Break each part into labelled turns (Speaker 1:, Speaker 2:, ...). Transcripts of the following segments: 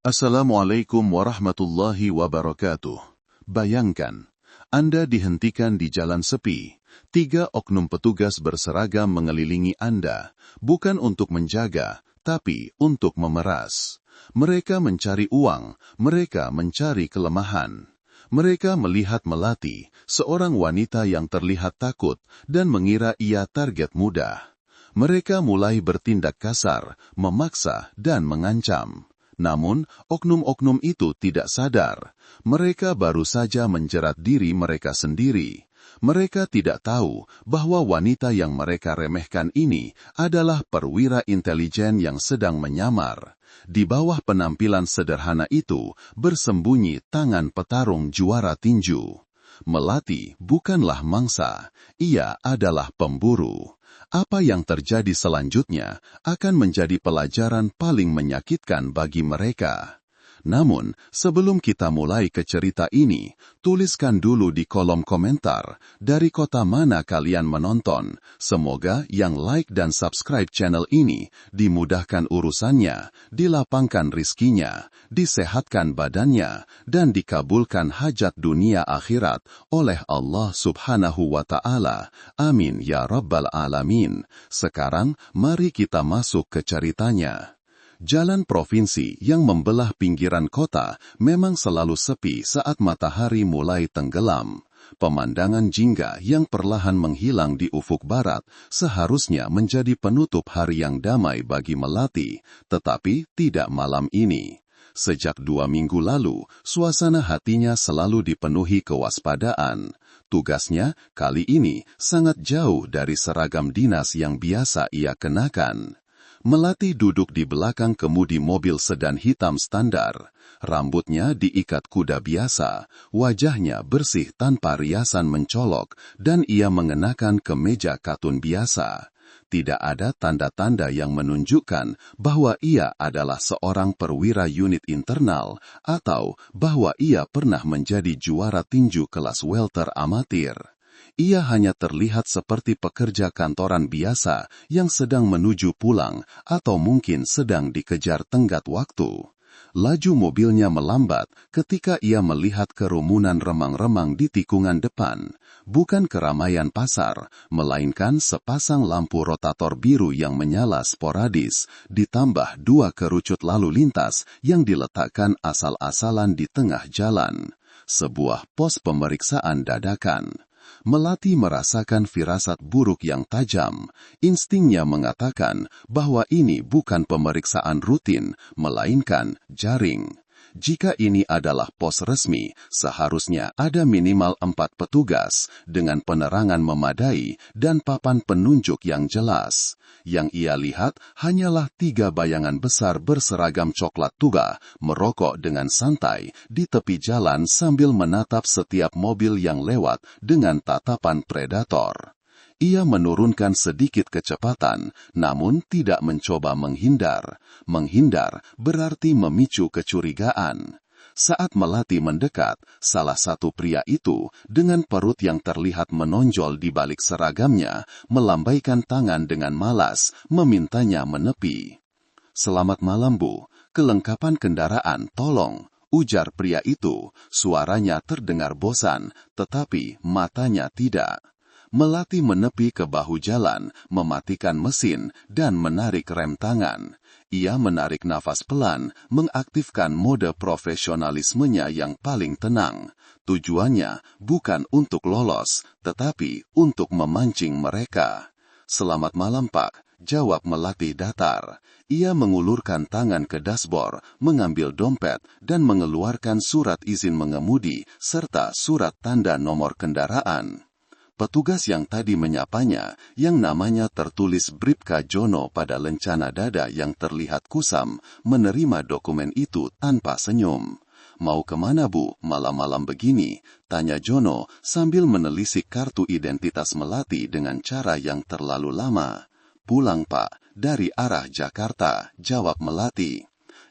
Speaker 1: Assalamualaikum warahmatullahi wabarakatuh. Bayangkan, Anda dihentikan di jalan sepi. 3 oknum petugas berseragam mengelilingi Anda, bukan untuk menjaga, tapi untuk memeras. Mereka mencari uang, mereka mencari kelemahan. Mereka melihat Melati, seorang wanita yang terlihat takut, dan mengira ia target mudah. Mereka mulai bertindak kasar, memaksa, dan mengancam. Namun, oknum-oknum itu tidak sadar. Mereka baru saja menjerat diri mereka sendiri. Mereka tidak tahu bahwa wanita yang mereka remehkan ini adalah perwira intelijen yang sedang menyamar. Di bawah penampilan sederhana itu bersembunyi tangan petarung juara tinju. Melati bukanlah mangsa, ia adalah pemburu. Apa yang terjadi selanjutnya akan menjadi pelajaran paling menyakitkan bagi mereka. Namun, sebelum kita mulai ke cerita ini, tuliskan dulu di kolom komentar dari kota mana kalian menonton. Semoga yang like dan subscribe channel ini dimudahkan urusannya, dilapangkan rizkinya, disehatkan badannya, dan dikabulkan hajat dunia akhirat oleh Allah Subhanahu wa Ta'ala. Amin ya Rabbal Alamin. Sekarang, mari kita masuk ke ceritanya. Jalan provinsi yang membelah pinggiran kota memang selalu sepi saat matahari mulai tenggelam. Pemandangan jingga yang perlahan menghilang di ufuk barat seharusnya menjadi penutup hari yang damai bagi Melati, tetapi tidak malam ini. Sejak 2 minggu lalu, suasana hatinya selalu dipenuhi kewaspadaan. Tugasnya kali ini sangat jauh dari seragam dinas yang biasa ia kenakan. Melati duduk di belakang kemudi mobil sedan hitam standar. Rambutnya diikat kuda biasa, wajahnya bersih tanpa riasan mencolok, dan ia mengenakan kemeja katun biasa. Tidak ada tanda-tanda yang menunjukkan bahwa ia adalah seorang perwira unit internal atau bahwa ia pernah menjadi juara tinju kelas welter amatir. Ia hanya terlihat seperti pekerja kantoran biasa yang sedang menuju pulang atau mungkin sedang dikejar tenggat waktu. Laju mobilnya melambat ketika ia melihat kerumunan remang-remang di tikungan depan. Bukan keramaian pasar, melainkan sepasang lampu rotator biru yang menyala sporadis, ditambah 2 kerucut lalu lintas yang diletakkan asal-asalan di tengah jalan. Sebuah pos pemeriksaan dadakan. Melati merasakan firasat buruk yang tajam. Instingnya mengatakan bahwa ini bukan pemeriksaan rutin, melainkan jaring. Jika ini adalah pos resmi, seharusnya ada minimal 4 petugas dengan penerangan memadai dan papan penunjuk yang jelas. Yang ia lihat hanyalah 3 bayangan besar berseragam coklat tua, merokok dengan santai di tepi jalan sambil menatap setiap mobil yang lewat dengan tatapan predator. Ia menurunkan sedikit kecepatan, namun tidak mencoba menghindar. Menghindar berarti memicu kecurigaan. Saat Melati mendekat, salah satu pria itu, dengan perut yang terlihat menonjol di balik seragamnya, melambaikan tangan dengan malas, memintanya menepi. "Selamat malam, Bu. Kelengkapan kendaraan, tolong," ujar pria itu. Suaranya terdengar bosan, tetapi matanya tidak. Melati menepi ke bahu jalan, mematikan mesin, dan menarik rem tangan. Ia menarik nafas pelan, mengaktifkan mode profesionalismenya yang paling tenang. Tujuannya bukan untuk lolos, tetapi untuk memancing mereka. "Selamat malam, Pak," jawab Melati datar. Ia mengulurkan tangan ke dashboard, mengambil dompet, dan mengeluarkan surat izin mengemudi, serta surat tanda nomor kendaraan. Petugas yang tadi menyapanya, yang namanya tertulis Bribka Jono pada lencana dada yang terlihat kusam, menerima dokumen itu tanpa senyum. "Mau kemana, Bu, malam-malam begini?" tanya Jono sambil menelisik kartu identitas Melati dengan cara yang terlalu lama. "Pulang, Pak, dari arah Jakarta," jawab Melati.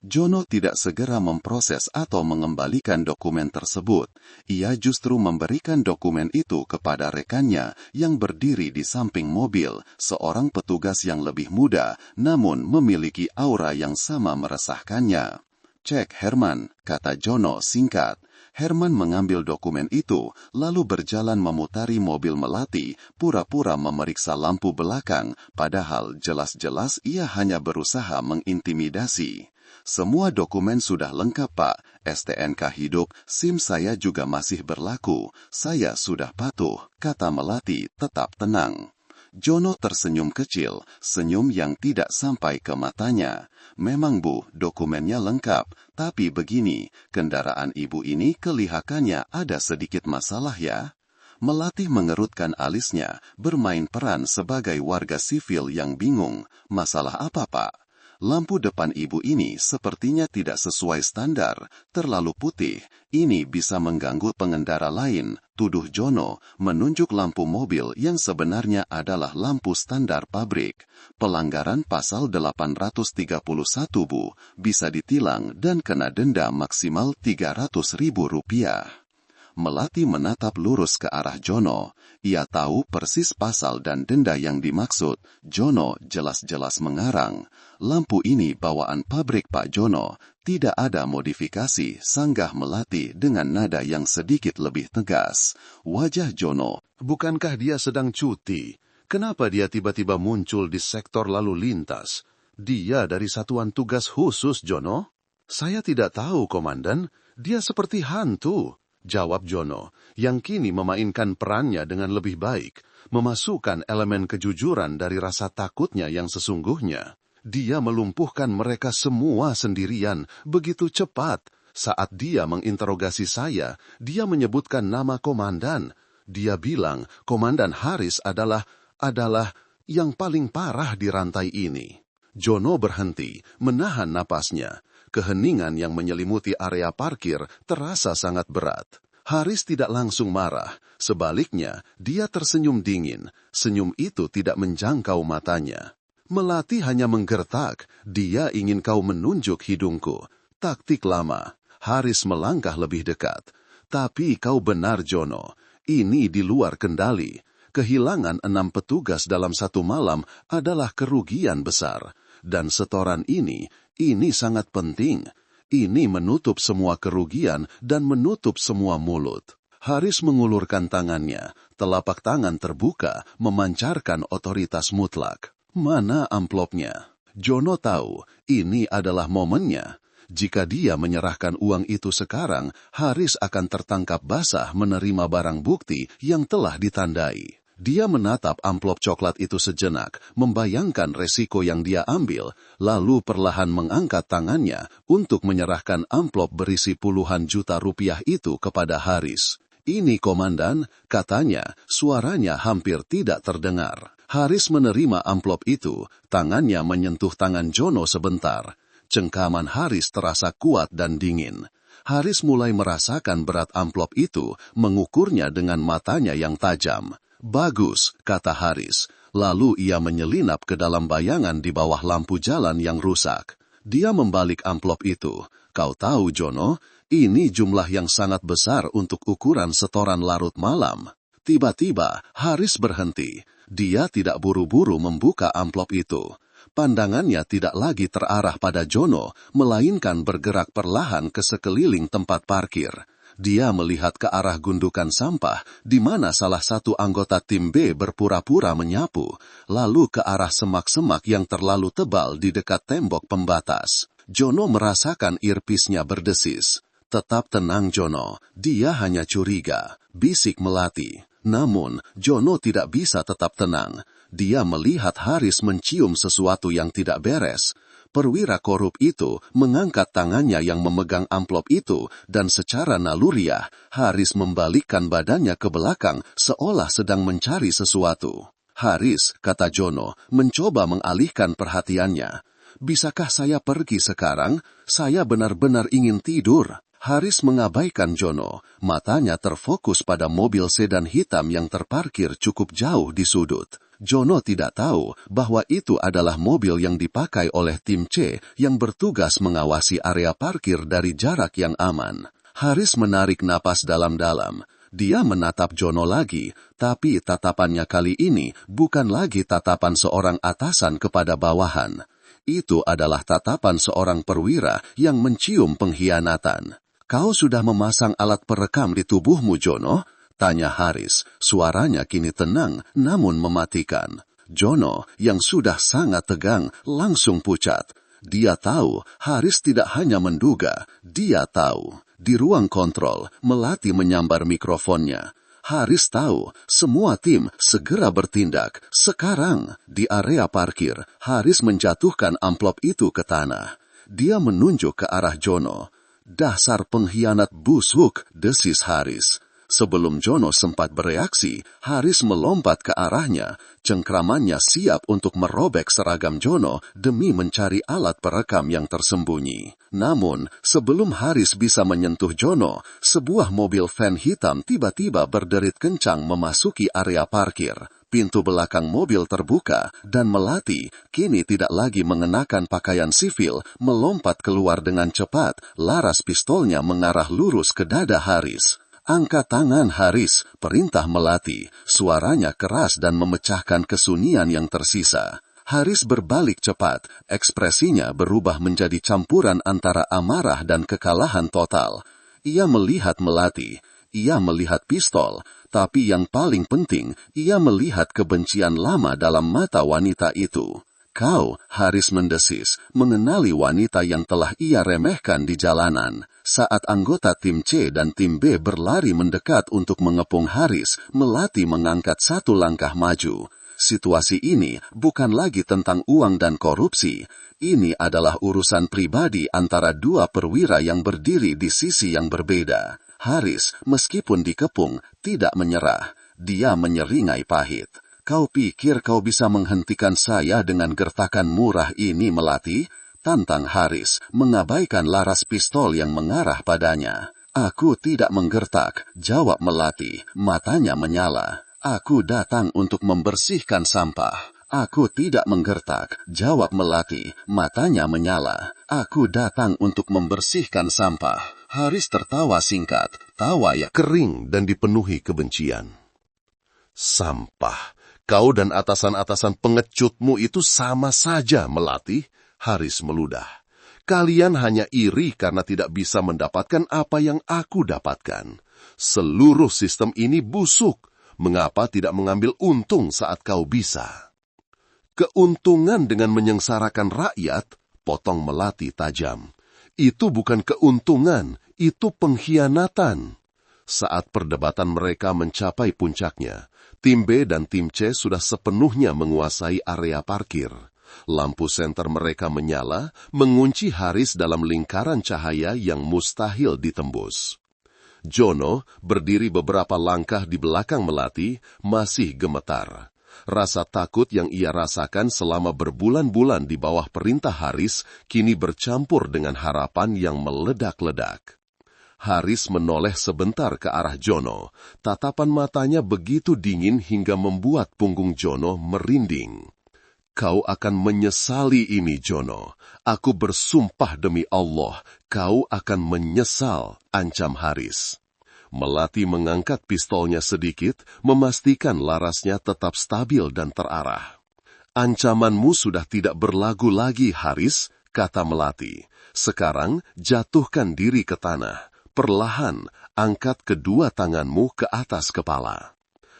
Speaker 1: Jono tidak segera memproses atau mengembalikan dokumen tersebut. Ia justru memberikan dokumen itu kepada rekannya yang berdiri di samping mobil, seorang petugas yang lebih muda, namun memiliki aura yang sama meresahkannya. Cek Herman, kata Jono singkat. Herman mengambil dokumen itu, lalu berjalan memutari mobil Melati, pura-pura memeriksa lampu belakang, padahal jelas-jelas ia hanya berusaha mengintimidasi. Semua dokumen sudah lengkap, Pak. STNK hidup, SIM saya juga masih berlaku. Saya sudah patuh, kata Melati tetap tenang. Jono tersenyum kecil, senyum yang tidak sampai ke matanya. Memang Bu, dokumennya lengkap, tapi begini, kendaraan ibu ini kelihatannya ada sedikit masalah ya. Melati mengerutkan alisnya, bermain peran sebagai warga sivil yang bingung. Masalah apa, Pak? Lampu depan ibu ini sepertinya tidak sesuai standar, terlalu putih. Ini bisa mengganggu pengendara lain, tuduh Jono, menunjuk lampu mobil yang sebenarnya adalah lampu standar pabrik. Pelanggaran pasal 831 Bu, bisa ditilang dan kena denda maksimal Rp300.000. Melati menatap lurus ke arah Jono. Ia tahu persis pasal dan denda yang dimaksud. Jono jelas-jelas mengarang. Lampu ini bawaan pabrik Pak Jono. Tidak ada modifikasi, sanggah Melati dengan nada yang sedikit lebih tegas. Wajah Jono. Bukankah dia sedang cuti? Kenapa dia tiba-tiba muncul di sektor lalu lintas? Dia dari satuan tugas khusus, Jono? Saya tidak tahu, Komandan. Dia seperti hantu. Jawab Jono, yang kini memainkan perannya dengan lebih baik, memasukkan elemen kejujuran dari rasa takutnya yang sesungguhnya. Dia melumpuhkan mereka semua sendirian, begitu cepat. Saat dia menginterogasi saya, dia menyebutkan nama komandan. Dia bilang Komandan Haris adalah yang paling parah di rantai ini. Jono berhenti, menahan napasnya. Keheningan yang menyelimuti area parkir terasa sangat berat. Haris tidak langsung marah. Sebaliknya, dia tersenyum dingin. Senyum itu tidak menjangkau matanya. Melati hanya menggertak. Dia ingin kau menunjuk hidungku. Taktik lama. Haris melangkah lebih dekat. Tapi kau benar, Jono. Ini di luar kendali. Kehilangan 6 petugas dalam satu malam adalah kerugian besar. Dan setoran ini sangat penting. Ini menutup semua kerugian dan menutup semua mulut. Haris mengulurkan tangannya. Telapak tangan terbuka, memancarkan otoritas mutlak. Mana amplopnya? Jono tahu, ini adalah momennya. Jika dia menyerahkan uang itu sekarang, Haris akan tertangkap basah menerima barang bukti yang telah ditandai. Dia menatap amplop coklat itu sejenak, membayangkan resiko yang dia ambil, lalu perlahan mengangkat tangannya untuk menyerahkan amplop berisi puluhan juta rupiah itu kepada Haris. Ini Komandan, katanya, suaranya hampir tidak terdengar. Haris menerima amplop itu, tangannya menyentuh tangan Jono sebentar. Cengkaman Haris terasa kuat dan dingin. Haris mulai merasakan berat amplop itu, mengukurnya dengan matanya yang tajam. Bagus, kata Haris. Lalu ia menyelinap ke dalam bayangan di bawah lampu jalan yang rusak. Dia membalik amplop itu. Kau tahu, Jono, ini jumlah yang sangat besar untuk ukuran setoran larut malam. Tiba-tiba, Haris berhenti. Dia tidak buru-buru membuka amplop itu. Pandangannya tidak lagi terarah pada Jono, melainkan bergerak perlahan ke sekeliling tempat parkir. Dia melihat ke arah gundukan sampah, di mana salah satu anggota tim B berpura-pura menyapu, lalu ke arah semak-semak yang terlalu tebal di dekat tembok pembatas. Jono merasakan earpiece-nya berdesis. Tetap tenang, Jono. Dia hanya curiga, bisik Melati. Namun, Jono tidak bisa tetap tenang. Dia melihat Haris mencium sesuatu yang tidak beres. Perwira korup itu mengangkat tangannya yang memegang amplop itu dan secara naluriah Haris membalikkan badannya ke belakang seolah sedang mencari sesuatu. Haris, kata Jono, mencoba mengalihkan perhatiannya. Bisakah saya pergi sekarang? Saya benar-benar ingin tidur. Haris mengabaikan Jono. Matanya terfokus pada mobil sedan hitam yang terparkir cukup jauh di sudut. Jono tidak tahu bahwa itu adalah mobil yang dipakai oleh tim C yang bertugas mengawasi area parkir dari jarak yang aman. Haris menarik napas dalam-dalam. Dia menatap Jono lagi, tapi tatapannya kali ini bukan lagi tatapan seorang atasan kepada bawahan.
Speaker 2: Itu adalah tatapan seorang perwira yang mencium pengkhianatan. Kau sudah memasang alat perekam di tubuhmu, Jono? Tanya Haris. Suaranya kini tenang namun mematikan. Jono yang sudah sangat tegang langsung pucat. Dia tahu Haris tidak hanya menduga, dia tahu. Di ruang kontrol, Melati menyambar mikrofonnya. Haris tahu semua tim segera bertindak. Sekarang, di area parkir, Haris menjatuhkan amplop itu ke tanah. Dia menunjuk ke arah Jono. Dasar pengkhianat busuk, desis Haris. Sebelum Jono sempat bereaksi, Haris melompat ke arahnya. Cengkramannya siap untuk merobek seragam Jono demi mencari alat perekam yang tersembunyi. Namun, sebelum Haris bisa menyentuh Jono, sebuah mobil van hitam tiba-tiba berderit kencang memasuki area parkir. Pintu belakang mobil terbuka dan Melati, kini tidak lagi mengenakan pakaian sivil, melompat keluar dengan cepat. Laras pistolnya mengarah lurus ke dada Haris. Angkat tangan Haris, perintah Melati. Suaranya keras dan memecahkan kesunyian yang tersisa. Haris berbalik cepat, ekspresinya berubah menjadi campuran antara amarah dan kekalahan total. Ia melihat Melati, ia melihat pistol, tapi yang paling penting, ia melihat kebencian lama dalam mata wanita itu. Kau, Haris mendesis, mengenali wanita yang telah ia remehkan di jalanan. Saat anggota tim C dan tim B berlari mendekat untuk mengepung Haris, Melati mengangkat satu langkah maju. Situasi ini bukan lagi tentang uang dan korupsi. Ini adalah urusan pribadi antara dua perwira yang berdiri di sisi yang berbeda. Haris, meskipun dikepung, tidak menyerah. Dia menyeringai pahit. Kau pikir kau bisa menghentikan saya dengan gertakan murah ini, Melati? Tantang Haris, mengabaikan laras pistol yang mengarah padanya. Aku tidak menggertak, jawab Melati, matanya menyala. Aku datang untuk membersihkan sampah. Aku tidak menggertak, jawab Melati, matanya menyala. Aku datang untuk membersihkan sampah. Haris tertawa singkat, tawa yang
Speaker 1: Kering dan dipenuhi kebencian. Sampah. Kau dan atasan-atasan pengecutmu itu sama saja, Melati. Haris meludah. Kalian hanya iri karena tidak bisa mendapatkan apa yang aku dapatkan. Seluruh sistem ini busuk. Mengapa tidak mengambil untung saat kau bisa? Keuntungan dengan menyengsarakan rakyat, potong Melati tajam. Itu bukan keuntungan, itu pengkhianatan. Saat perdebatan mereka mencapai puncaknya, tim B dan tim C sudah sepenuhnya menguasai area parkir. Lampu senter mereka menyala, mengunci Haris dalam lingkaran cahaya yang mustahil ditembus. Jono, berdiri beberapa langkah di belakang Melati, masih gemetar. Rasa takut yang ia rasakan selama berbulan-bulan di bawah perintah Haris kini bercampur dengan harapan yang meledak-ledak. Haris menoleh sebentar ke arah Jono. Tatapan matanya begitu dingin hingga membuat punggung Jono merinding. Kau akan menyesali ini, Jono. Aku bersumpah demi Allah, kau akan menyesal, ancam Haris. Melati mengangkat pistolnya sedikit, memastikan larasnya tetap stabil dan terarah. Ancamanmu sudah tidak berlagu lagi, Haris, kata Melati. Sekarang jatuhkan diri ke tanah. Perlahan, angkat kedua tanganmu ke atas kepala.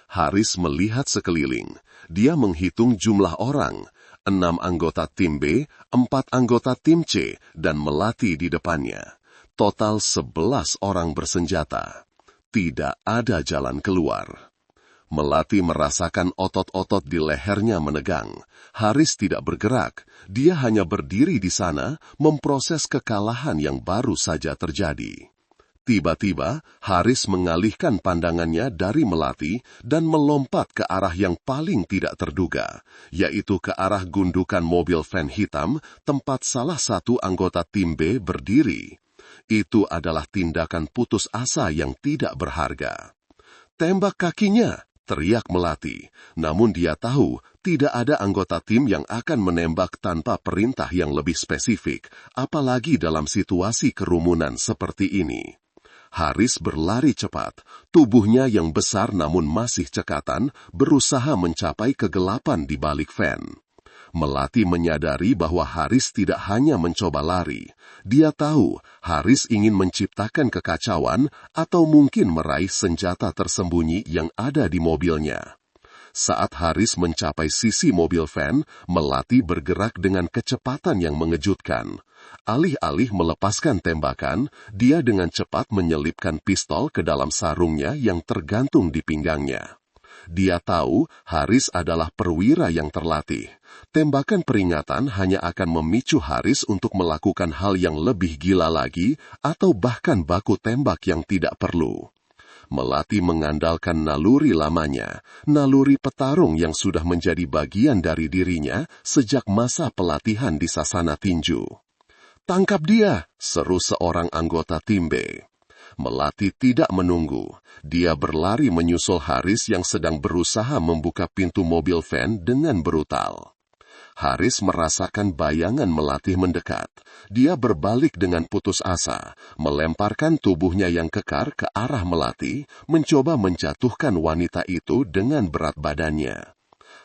Speaker 1: Haris melihat sekeliling. Dia menghitung jumlah orang. 6 anggota tim B, 4 anggota tim C, dan Melati di depannya. Total 11 orang bersenjata. Tidak ada jalan keluar. Melati merasakan otot-otot di lehernya menegang. Haris tidak bergerak. Dia hanya berdiri di sana, memproses kekalahan yang baru saja terjadi. Tiba-tiba, Haris mengalihkan pandangannya dari Melati dan melompat ke arah yang paling tidak terduga, yaitu ke arah gundukan mobil van hitam tempat salah satu anggota tim B berdiri. Itu adalah tindakan putus asa yang tidak berharga. Tembak kakinya, teriak Melati. Namun dia tahu tidak ada anggota tim yang akan menembak tanpa perintah yang lebih spesifik, apalagi dalam situasi kerumunan seperti ini. Haris berlari cepat. Tubuhnya yang besar namun masih cekatan berusaha mencapai kegelapan di balik van.
Speaker 2: Melati menyadari bahwa Haris tidak hanya mencoba lari. Dia tahu Haris ingin menciptakan kekacauan atau mungkin meraih senjata tersembunyi yang ada di mobilnya. Saat Haris mencapai sisi mobil van, Melati bergerak dengan kecepatan yang mengejutkan. Alih-alih melepaskan tembakan, dia dengan cepat menyelipkan pistol ke dalam sarungnya yang tergantung di pinggangnya. Dia tahu Haris adalah perwira yang terlatih. Tembakan peringatan hanya akan memicu Haris untuk melakukan hal yang lebih gila lagi atau bahkan baku tembak yang tidak perlu. Melati mengandalkan naluri lamanya, naluri petarung yang sudah menjadi bagian dari dirinya sejak masa pelatihan di Sasana Tinju. "Tangkap dia!" seru seorang anggota tim B. Melati tidak menunggu. Dia berlari menyusul Haris yang sedang berusaha membuka pintu mobil van dengan brutal. Haris merasakan bayangan Melati mendekat. Dia berbalik dengan putus asa, melemparkan tubuhnya yang kekar ke arah Melati, mencoba menjatuhkan wanita itu dengan berat badannya.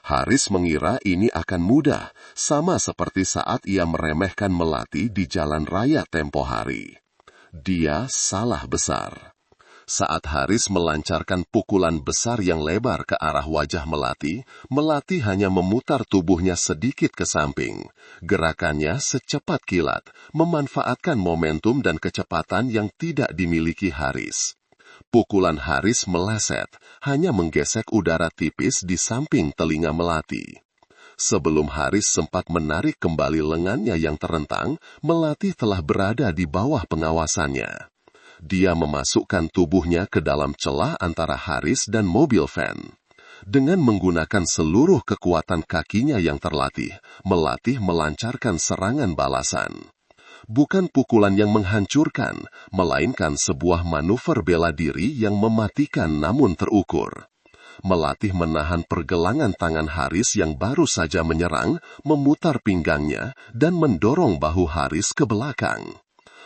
Speaker 2: Haris mengira ini akan mudah, sama seperti saat ia meremehkan Melati di jalan raya tempo hari. Dia salah besar. Saat Haris melancarkan pukulan besar yang lebar ke arah wajah Melati, Melati hanya memutar tubuhnya sedikit ke samping. Gerakannya secepat kilat, memanfaatkan momentum dan kecepatan yang tidak dimiliki Haris. Pukulan Haris meleset, hanya menggesek udara tipis di samping telinga Melati. Sebelum Haris sempat menarik kembali lengannya yang terentang, Melati telah berada di bawah pengawasannya. Dia memasukkan tubuhnya ke dalam celah antara Haris dan mobil van. Dengan menggunakan seluruh kekuatan kakinya yang terlatih, Melati melancarkan serangan balasan. Bukan pukulan yang menghancurkan, melainkan sebuah manuver bela diri yang mematikan namun terukur. Melati menahan pergelangan tangan Haris yang baru saja menyerang, memutar pinggangnya, dan mendorong bahu Haris ke belakang.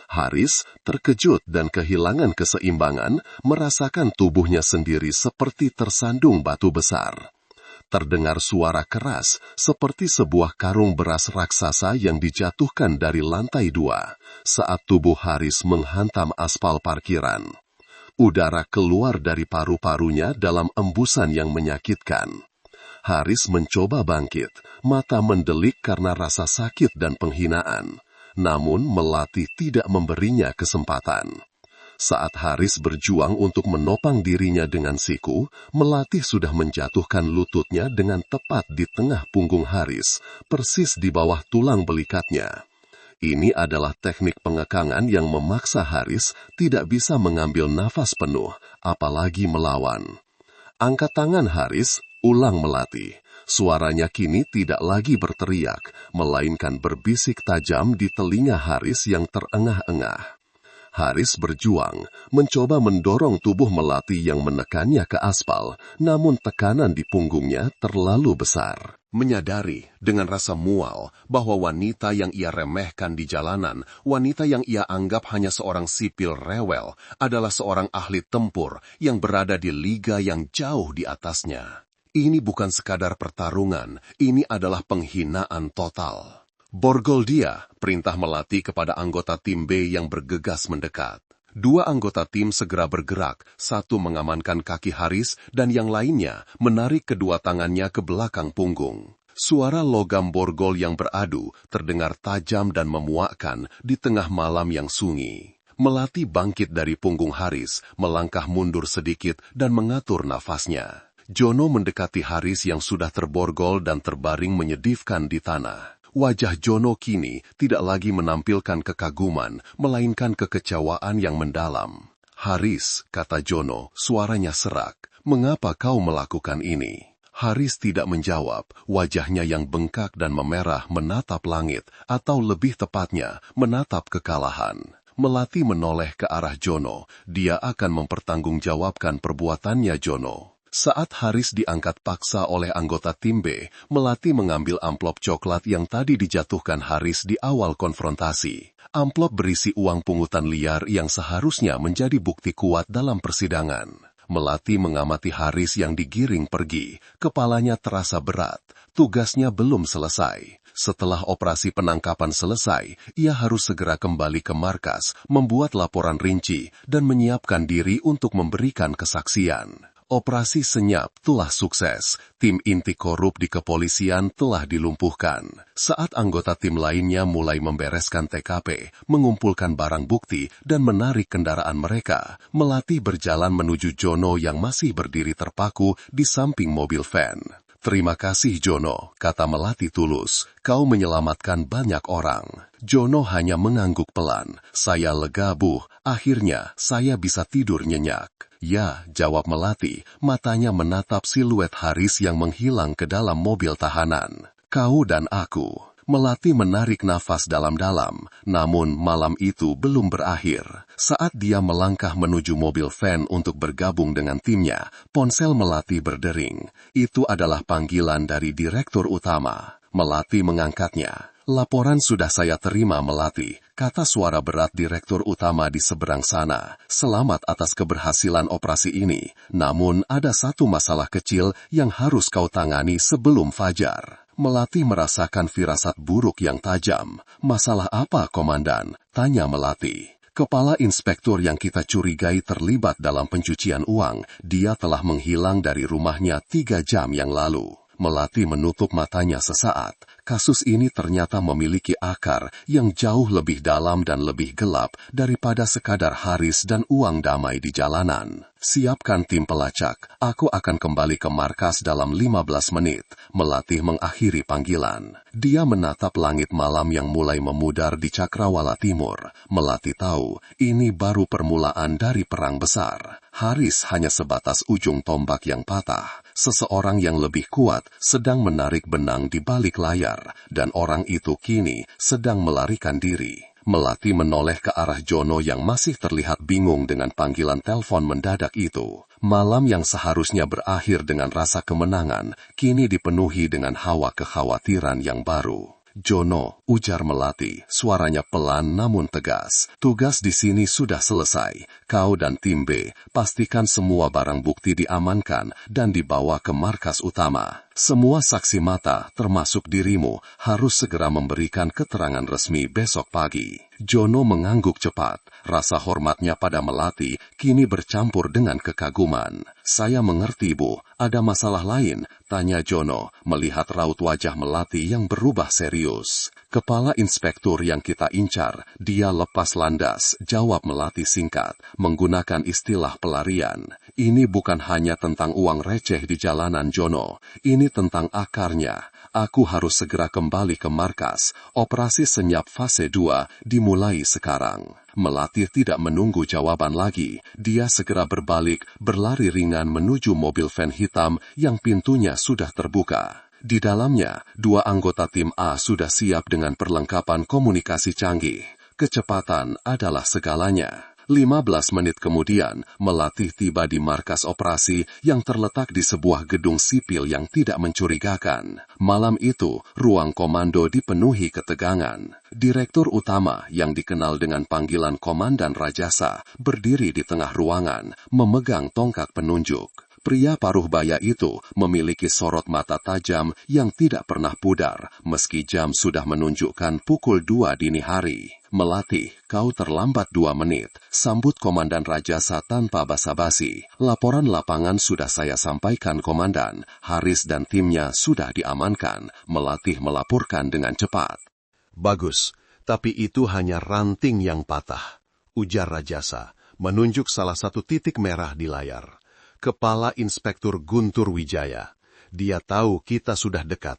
Speaker 2: Haris terkejut dan kehilangan keseimbangan, merasakan tubuhnya sendiri seperti tersandung batu besar. Terdengar suara keras, seperti sebuah karung beras raksasa yang dijatuhkan dari lantai 2, saat tubuh Haris menghantam aspal parkiran. Udara keluar dari paru-parunya dalam embusan yang menyakitkan. Haris mencoba bangkit, mata mendelik karena rasa sakit dan penghinaan. Namun Melati tidak memberinya kesempatan. Saat Haris berjuang untuk menopang dirinya dengan siku, Melati sudah menjatuhkan lututnya dengan tepat di tengah punggung Haris, persis di bawah tulang belikatnya. Ini adalah teknik pengekangan yang memaksa Haris tidak bisa mengambil nafas penuh, apalagi melawan. Angkat tangan Haris, ulang Melati. Suaranya kini tidak lagi berteriak, melainkan berbisik tajam di telinga Haris yang terengah-engah. Haris berjuang, mencoba mendorong tubuh Melati yang menekannya ke aspal, namun tekanan di punggungnya terlalu besar. Menyadari dengan rasa mual bahwa wanita yang ia remehkan di jalanan, wanita yang ia anggap hanya seorang sipil rewel, adalah seorang ahli tempur yang berada di liga yang jauh di atasnya. Ini bukan sekadar pertarungan, ini adalah penghinaan total. "Borgol dia," perintah Melati kepada anggota tim B yang bergegas mendekat. 2 anggota tim segera bergerak, satu mengamankan kaki Haris dan yang lainnya menarik kedua tangannya ke belakang punggung. Suara logam borgol yang beradu terdengar tajam dan memuakkan di tengah malam yang sunyi. Melati bangkit dari punggung Haris, melangkah mundur sedikit dan mengatur nafasnya. Jono mendekati Haris yang sudah terborgol dan terbaring menyedihkan di tanah. Wajah Jono kini tidak lagi menampilkan kekaguman, melainkan kekecewaan yang mendalam. "Haris," kata Jono, suaranya serak, "mengapa kau melakukan ini?" Haris tidak menjawab, wajahnya yang bengkak dan memerah menatap langit, atau lebih tepatnya, menatap kekalahan. Melati menoleh ke arah Jono, dia akan mempertanggungjawabkan perbuatannya Jono. Saat Haris diangkat paksa oleh anggota tim B, Melati mengambil amplop coklat yang tadi dijatuhkan Haris di awal konfrontasi. Amplop berisi uang pungutan liar yang seharusnya menjadi bukti kuat dalam persidangan. Melati mengamati Haris yang digiring pergi. Kepalanya terasa berat. Tugasnya belum selesai. Setelah operasi penangkapan selesai, ia harus segera kembali ke markas, membuat laporan rinci, dan menyiapkan diri untuk memberikan kesaksian. Operasi senyap telah sukses. Tim inti korup di kepolisian telah dilumpuhkan. Saat anggota tim lainnya mulai membereskan TKP, mengumpulkan barang bukti, dan menarik kendaraan mereka, Melati berjalan menuju Jono yang masih berdiri terpaku di samping mobil van. "Terima kasih Jono," kata Melati tulus. "Kau menyelamatkan banyak orang." Jono hanya mengangguk pelan. "Saya lega, Bu. Akhirnya saya bisa tidur nyenyak." "Ya," jawab Melati, matanya menatap siluet Haris yang menghilang ke dalam mobil tahanan. "Kau dan aku." Melati menarik nafas dalam-dalam, namun malam itu belum berakhir. Saat dia melangkah menuju mobil van untuk bergabung dengan timnya, ponsel Melati berdering. Itu adalah panggilan dari Direktur Utama. Melati mengangkatnya. "Laporan sudah saya terima, Melati," kata suara berat Direktur Utama di seberang sana. "Selamat atas keberhasilan operasi ini. Namun ada satu masalah kecil yang harus kau tangani sebelum fajar." Melati merasakan firasat buruk yang tajam. "Masalah apa, Komandan?" tanya Melati. "Kepala inspektur yang kita curigai terlibat dalam pencucian uang. Dia telah menghilang dari rumahnya 3 jam yang lalu." Melati menutup matanya sesaat. Kasus ini ternyata memiliki akar yang jauh lebih dalam dan lebih gelap daripada sekadar Haris dan uang damai di jalanan. "Siapkan tim pelacak. Aku akan kembali ke markas dalam 15 menit. Melati mengakhiri panggilan. Dia menatap langit malam yang mulai memudar di Cakrawala Timur. Melati tahu, ini baru permulaan dari perang besar. Haris hanya sebatas ujung tombak yang patah. Seseorang yang lebih kuat sedang menarik benang di balik layar, dan orang itu kini sedang melarikan diri. Melati menoleh ke arah Jono yang masih terlihat bingung dengan panggilan telepon mendadak itu. Malam yang seharusnya berakhir dengan rasa kemenangan, kini dipenuhi dengan hawa kekhawatiran yang baru. "Jono," ujar Melati, suaranya pelan namun tegas. "Tugas di sini sudah selesai. Kau dan tim B, pastikan semua barang bukti diamankan dan dibawa ke markas utama. Semua saksi mata, termasuk dirimu, harus segera memberikan keterangan resmi besok pagi." Jono mengangguk cepat. Rasa hormatnya pada Melati kini bercampur dengan kekaguman. "Saya mengerti, Bu. Ada masalah lain?" tanya Jono, melihat raut wajah Melati yang berubah serius. "Kepala inspektur yang kita incar, dia lepas landas," jawab Melati singkat, menggunakan istilah pelarian. "Ini bukan hanya tentang uang receh di jalanan, Jono. Ini tentang akarnya. Aku harus segera kembali ke markas. Operasi senyap fase 2 dimulai sekarang." Melati tidak menunggu jawaban lagi. Dia segera berbalik, berlari ringan menuju mobil van hitam yang pintunya sudah terbuka. Di dalamnya, 2 anggota tim A sudah siap dengan perlengkapan komunikasi canggih. Kecepatan adalah segalanya. 15 menit kemudian, Melati tiba di markas operasi yang terletak di sebuah gedung sipil yang tidak mencurigakan. Malam itu, ruang komando dipenuhi ketegangan. Direktur Utama yang dikenal dengan panggilan Komandan Rajasa berdiri di tengah ruangan, memegang tongkat penunjuk. Pria paruh baya itu memiliki sorot mata tajam yang tidak pernah pudar, meski jam sudah menunjukkan pukul 2 dini hari. "Melati, kau terlambat 2 menit, sambut Komandan Rajasa tanpa basa-basi. Laporan lapangan sudah saya sampaikan, Komandan. Haris dan timnya sudah diamankan," Melati melaporkan dengan cepat.
Speaker 1: "Bagus, tapi itu hanya ranting yang patah," ujar Rajasa, menunjuk salah satu titik merah di layar. "Kepala Inspektur Guntur Wijaya. Dia tahu kita sudah dekat.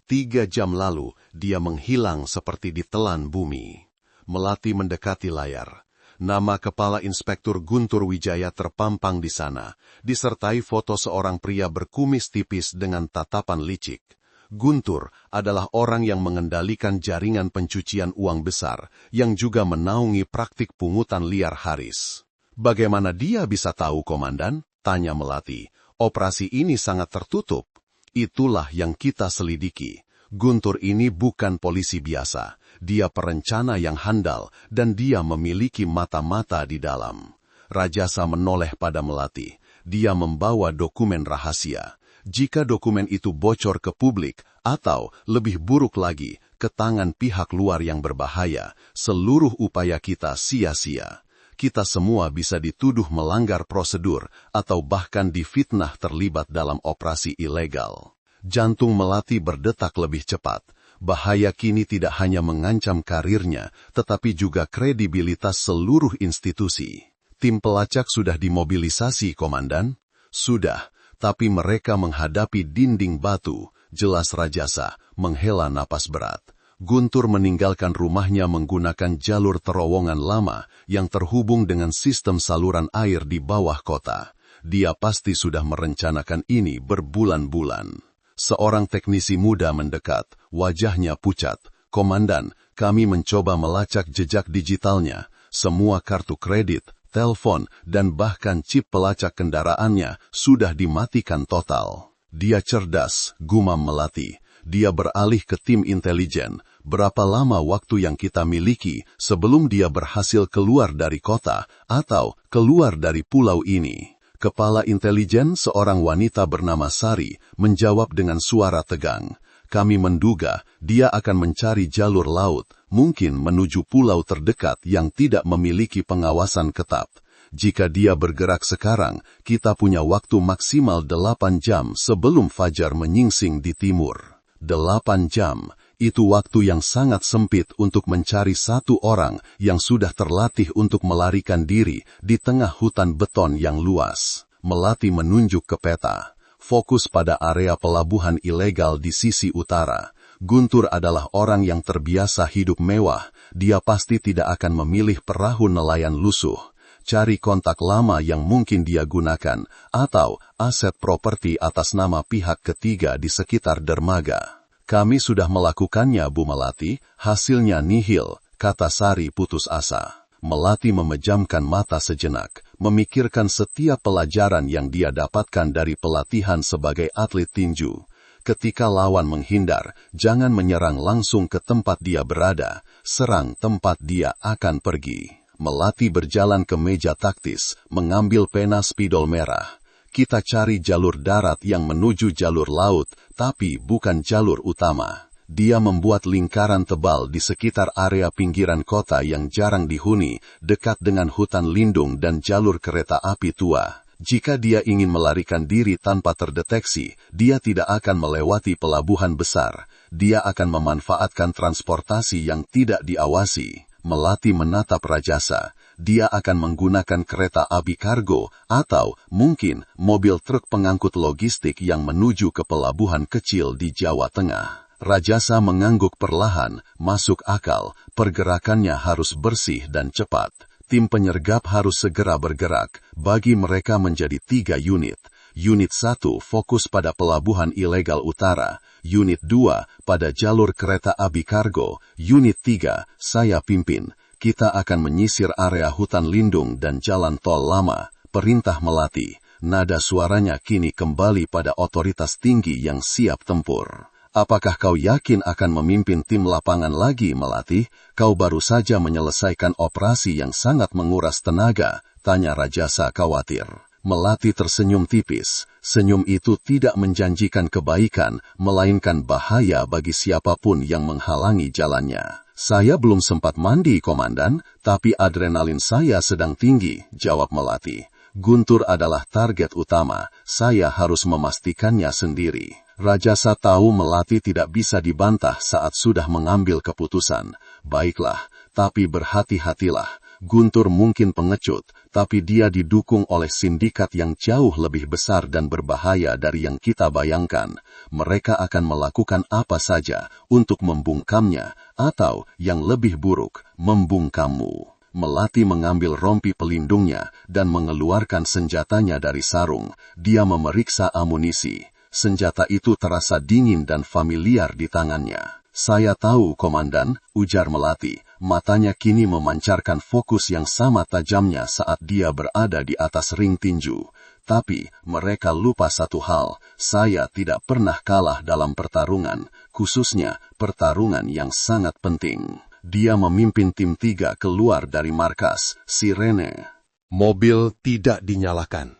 Speaker 1: 3 jam lalu, dia menghilang seperti ditelan bumi." Melati mendekati layar. Nama Kepala Inspektur Guntur Wijaya terpampang di sana, disertai foto seorang pria berkumis tipis dengan tatapan licik. Guntur adalah orang yang mengendalikan jaringan pencucian uang besar, yang juga menaungi praktik pungutan liar Haris. "Bagaimana dia bisa tahu, Komandan?" tanya Melati. "Operasi ini sangat tertutup." "Itulah yang kita selidiki. Guntur ini bukan polisi biasa. Dia perencana yang handal dan dia memiliki mata-mata di dalam." Rajasa menoleh pada Melati. Dia membawa dokumen rahasia. Jika dokumen itu bocor ke publik, atau lebih buruk lagi, ke tangan pihak luar yang berbahaya, seluruh upaya kita sia-sia. Kita semua bisa dituduh melanggar prosedur, atau bahkan difitnah terlibat dalam operasi ilegal. Jantung Melati berdetak lebih cepat. Bahaya kini tidak hanya mengancam karirnya, tetapi juga kredibilitas seluruh institusi. Tim pelacak sudah dimobilisasi, Komandan? Sudah, tapi mereka menghadapi dinding batu, jelas Rajasa, menghela napas berat. Guntur meninggalkan rumahnya menggunakan jalur terowongan lama yang terhubung dengan sistem saluran air di bawah kota. Dia pasti sudah merencanakan ini berbulan-bulan. Seorang teknisi muda mendekat, wajahnya pucat. Komandan, kami mencoba melacak jejak digitalnya. Semua kartu kredit, telepon, dan bahkan chip pelacak kendaraannya sudah dimatikan total. Dia cerdas, gumam Melati. Dia beralih ke tim intelijen. Berapa lama waktu yang kita miliki sebelum dia berhasil keluar dari kota atau keluar dari pulau ini? Kepala intelijen, seorang wanita bernama Sari, menjawab dengan suara tegang. Kami menduga dia akan mencari jalur laut, mungkin menuju pulau terdekat yang tidak memiliki pengawasan ketat. Jika dia bergerak sekarang, kita punya waktu maksimal 8 jam sebelum fajar menyingsing di timur. 8 jam, itu waktu yang sangat sempit untuk mencari satu orang yang sudah terlatih untuk melarikan diri di tengah hutan beton yang luas. Melati menunjuk ke peta. Fokus pada area pelabuhan ilegal di sisi utara. Guntur adalah orang yang terbiasa hidup mewah. Dia pasti tidak akan memilih perahu nelayan lusuh. Cari kontak lama yang mungkin dia gunakan, atau aset properti atas nama pihak ketiga di sekitar dermaga. Kami sudah melakukannya, Bu Melati, hasilnya nihil, kata Sari putus asa. Melati memejamkan mata sejenak, memikirkan setiap pelajaran yang dia dapatkan dari pelatihan sebagai atlet tinju. Ketika lawan menghindar, jangan menyerang langsung ke tempat dia berada, serang tempat dia akan pergi. Melati berjalan ke meja taktis, mengambil pena spidol merah. Kita cari jalur darat yang menuju jalur laut, tapi bukan jalur utama. Dia membuat lingkaran tebal di sekitar area pinggiran kota yang jarang dihuni, dekat dengan hutan lindung dan jalur kereta api tua. Jika dia ingin melarikan diri tanpa terdeteksi, dia tidak akan melewati pelabuhan besar. Dia akan memanfaatkan transportasi yang tidak diawasi. Melati menatap Rajasa. Dia akan menggunakan kereta api kargo atau mungkin mobil truk pengangkut logistik yang menuju ke pelabuhan kecil di Jawa Tengah. Rajasa mengangguk perlahan, masuk akal, pergerakannya harus bersih dan cepat. Tim penyergap harus segera bergerak, bagi mereka menjadi 3 unit. Unit 1 fokus pada pelabuhan ilegal utara, Unit 2 pada jalur kereta api kargo, Unit 3 saya pimpin. Kita akan menyisir area hutan lindung dan jalan tol lama, perintah Melati. Nada suaranya kini kembali pada otoritas tinggi yang siap tempur. Apakah kau yakin akan memimpin tim lapangan lagi, Melati? Kau baru saja menyelesaikan operasi yang sangat menguras tenaga, tanya Rajasa khawatir. Melati tersenyum tipis. Senyum itu tidak menjanjikan kebaikan, melainkan bahaya bagi siapapun yang menghalangi jalannya. Saya belum sempat mandi, Komandan, tapi adrenalin saya sedang tinggi, jawab Melati. Guntur adalah target utama, saya harus memastikannya sendiri. Rajasa tahu Melati tidak bisa dibantah saat sudah mengambil keputusan. Baiklah, tapi berhati-hatilah. Guntur mungkin pengecut, tapi dia didukung oleh sindikat yang jauh lebih besar dan berbahaya dari yang kita bayangkan. Mereka akan melakukan apa saja untuk membungkamnya, atau yang lebih buruk, membungkammu. Melati mengambil rompi pelindungnya dan mengeluarkan senjatanya dari sarung. Dia memeriksa amunisi. Senjata itu terasa dingin dan familiar di tangannya. Saya tahu, Komandan, ujar Melati. Matanya kini memancarkan fokus yang sama tajamnya saat dia berada di atas ring tinju. Tapi mereka lupa satu hal, saya tidak pernah kalah dalam pertarungan, khususnya pertarungan yang sangat penting. Dia memimpin tim 3 keluar dari markas, sirene.
Speaker 3: Mobil tidak dinyalakan.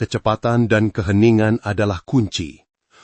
Speaker 3: Kecepatan dan keheningan adalah kunci.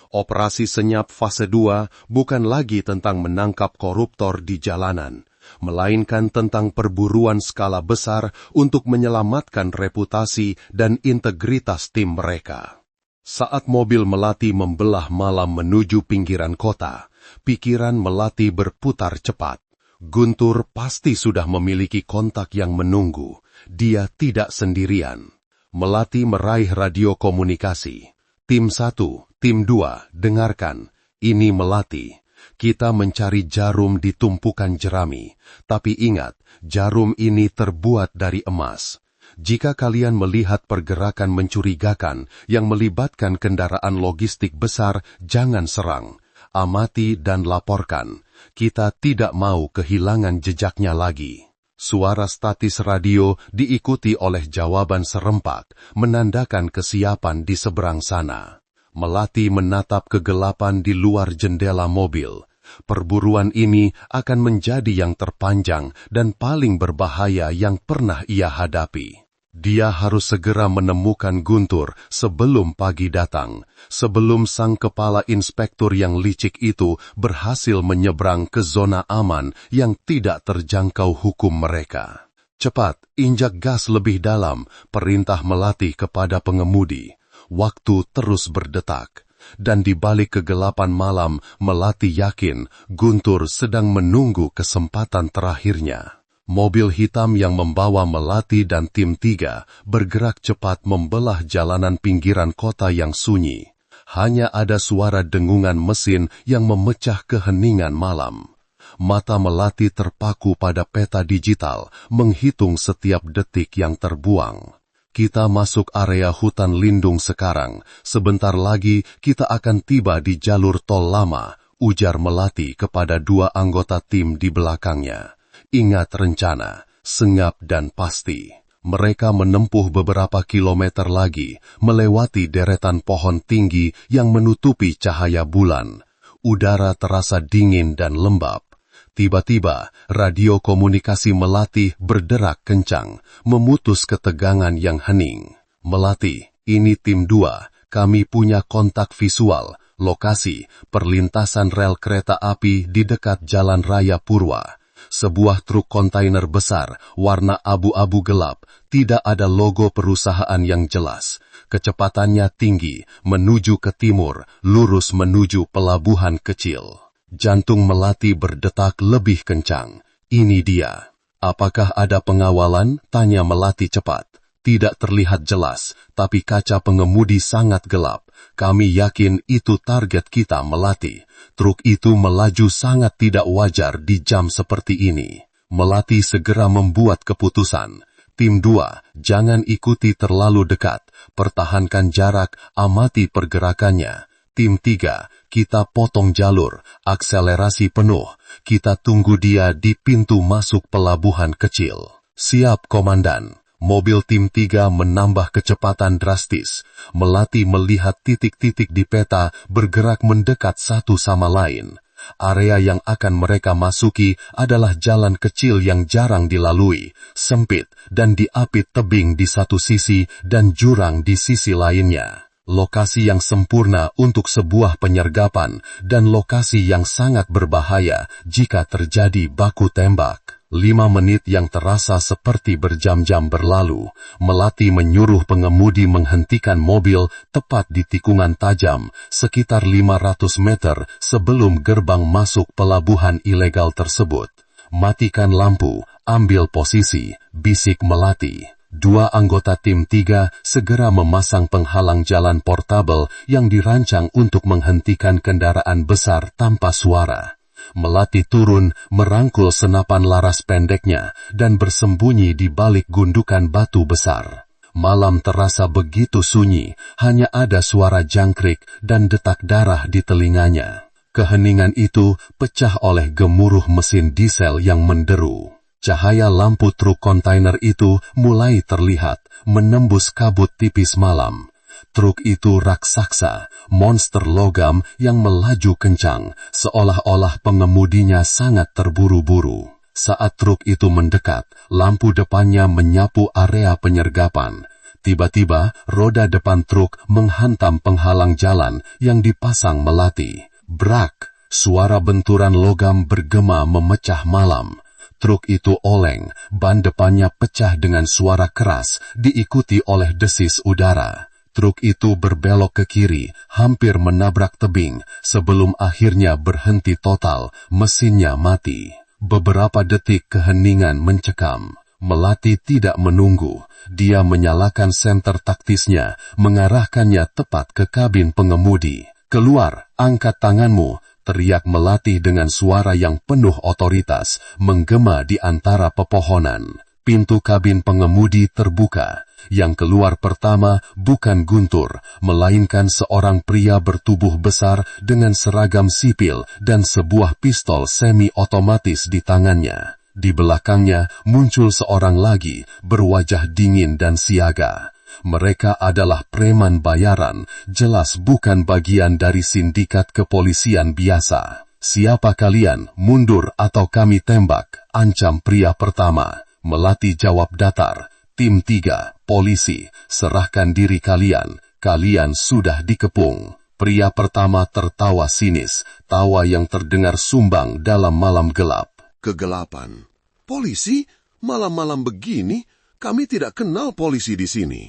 Speaker 3: Operasi senyap fase 2 bukan lagi tentang menangkap koruptor di jalanan, melainkan tentang perburuan skala besar untuk menyelamatkan reputasi dan integritas tim mereka. Saat mobil Melati membelah malam menuju pinggiran kota, pikiran Melati berputar cepat. Guntur pasti sudah memiliki kontak yang menunggu. Dia tidak sendirian. Melati meraih radio komunikasi. Tim 1, tim 2, dengarkan. Ini Melati. Kita mencari jarum di tumpukan jerami. Tapi ingat, jarum ini terbuat dari emas. Jika kalian melihat pergerakan mencurigakan yang melibatkan kendaraan logistik besar, jangan serang. Amati dan laporkan. Kita tidak mau kehilangan jejaknya lagi. Suara statis radio diikuti oleh jawaban serempak, menandakan kesiapan di seberang sana. Melati menatap kegelapan di luar jendela mobil. Perburuan ini akan menjadi yang terpanjang dan paling berbahaya yang pernah ia hadapi. Dia harus segera menemukan Guntur sebelum pagi datang, sebelum sang kepala inspektur yang licik itu berhasil menyeberang ke zona aman yang tidak terjangkau hukum mereka. Cepat, injak gas lebih dalam, perintah Melati kepada pengemudi. Waktu terus berdetak, dan di balik kegelapan malam, Melati yakin Guntur sedang menunggu kesempatan terakhirnya. Mobil hitam yang membawa Melati dan tim 3 bergerak cepat membelah jalanan pinggiran kota yang sunyi. Hanya ada suara dengungan mesin yang memecah keheningan malam. Mata Melati terpaku pada peta digital, menghitung setiap detik yang terbuang. Kita masuk area hutan lindung sekarang. Sebentar lagi kita akan tiba di jalur tol lama, ujar Melati kepada 2 anggota tim di belakangnya. Ingat rencana, senyap dan pasti. Mereka menempuh beberapa kilometer lagi, melewati deretan pohon tinggi yang menutupi cahaya bulan. Udara terasa dingin dan lembab. Tiba-tiba, radio komunikasi Melati berderak kencang, memutus ketegangan yang hening. Melati, ini tim 2, kami punya kontak visual, lokasi, perlintasan rel kereta api di dekat Jalan Raya Purwa. Sebuah truk kontainer besar, warna abu-abu gelap, tidak ada logo perusahaan yang jelas. Kecepatannya tinggi, menuju ke timur, lurus menuju pelabuhan kecil. Jantung Melati berdetak lebih kencang. Ini dia. Apakah ada pengawalan? Tanya Melati cepat. Tidak terlihat jelas, tapi kaca pengemudi sangat gelap. Kami yakin itu target kita, Melati. Truk itu melaju sangat tidak wajar di jam seperti ini. Melati segera membuat keputusan. Tim 2, jangan ikuti terlalu dekat. Pertahankan jarak, amati pergerakannya. Tim 3, kita potong jalur, akselerasi penuh. Kita tunggu dia di pintu masuk pelabuhan kecil. Siap, Komandan. Mobil tim 3 menambah kecepatan drastis. Melati melihat titik-titik di peta bergerak mendekat satu sama lain. Area yang akan mereka masuki adalah jalan kecil yang jarang dilalui, sempit dan diapit tebing di satu sisi dan jurang di sisi lainnya. Lokasi yang sempurna untuk sebuah penyergapan dan lokasi yang sangat berbahaya jika terjadi baku tembak. 5 menit yang terasa seperti berjam-jam berlalu. Melati menyuruh pengemudi menghentikan mobil tepat di tikungan tajam, sekitar 500 meter sebelum gerbang masuk pelabuhan ilegal tersebut. Matikan lampu, ambil posisi, bisik Melati. 2 anggota tim 3 segera memasang penghalang jalan portabel yang dirancang untuk menghentikan kendaraan besar tanpa suara. Melati turun, merangkul senapan laras pendeknya, dan bersembunyi di balik gundukan batu besar. Malam terasa begitu sunyi, hanya ada suara jangkrik dan detak darah di telinganya. Keheningan itu pecah oleh gemuruh mesin diesel yang menderu. Cahaya lampu truk kontainer itu mulai terlihat, menembus kabut tipis malam. Truk itu raksasa, monster logam yang melaju kencang, seolah-olah pengemudinya sangat terburu-buru. Saat truk itu mendekat, lampu depannya menyapu area penyergapan.
Speaker 2: Tiba-tiba, roda depan truk menghantam penghalang jalan yang dipasang Melati. Brak, suara benturan logam bergema memecah malam. Truk itu oleng, ban depannya pecah dengan suara keras, diikuti oleh desis udara. Truk itu berbelok ke kiri, hampir menabrak tebing, sebelum akhirnya berhenti total, mesinnya mati. Beberapa detik keheningan mencekam. Melati tidak menunggu. Dia menyalakan senter taktisnya, mengarahkannya tepat ke kabin pengemudi. "Keluar, angkat tanganmu," teriak Melati dengan suara yang penuh otoritas, menggema di antara pepohonan. Pintu kabin pengemudi terbuka. Yang keluar pertama bukan Guntur, melainkan seorang pria bertubuh besar dengan seragam sipil dan sebuah pistol semi-otomatis di tangannya. Di belakangnya muncul seorang lagi, berwajah dingin dan siaga. Mereka adalah preman bayaran, jelas bukan bagian dari sindikat kepolisian biasa. "Siapa kalian? Mundur atau kami tembak," ancam pria pertama. Melati jawab datar, "Tim 3, polisi, serahkan diri kalian, kalian sudah dikepung." Pria pertama tertawa sinis, tawa yang terdengar sumbang dalam malam gelap.
Speaker 3: "Kegelapan. Polisi? Malam-malam begini? Kami tidak kenal polisi di sini."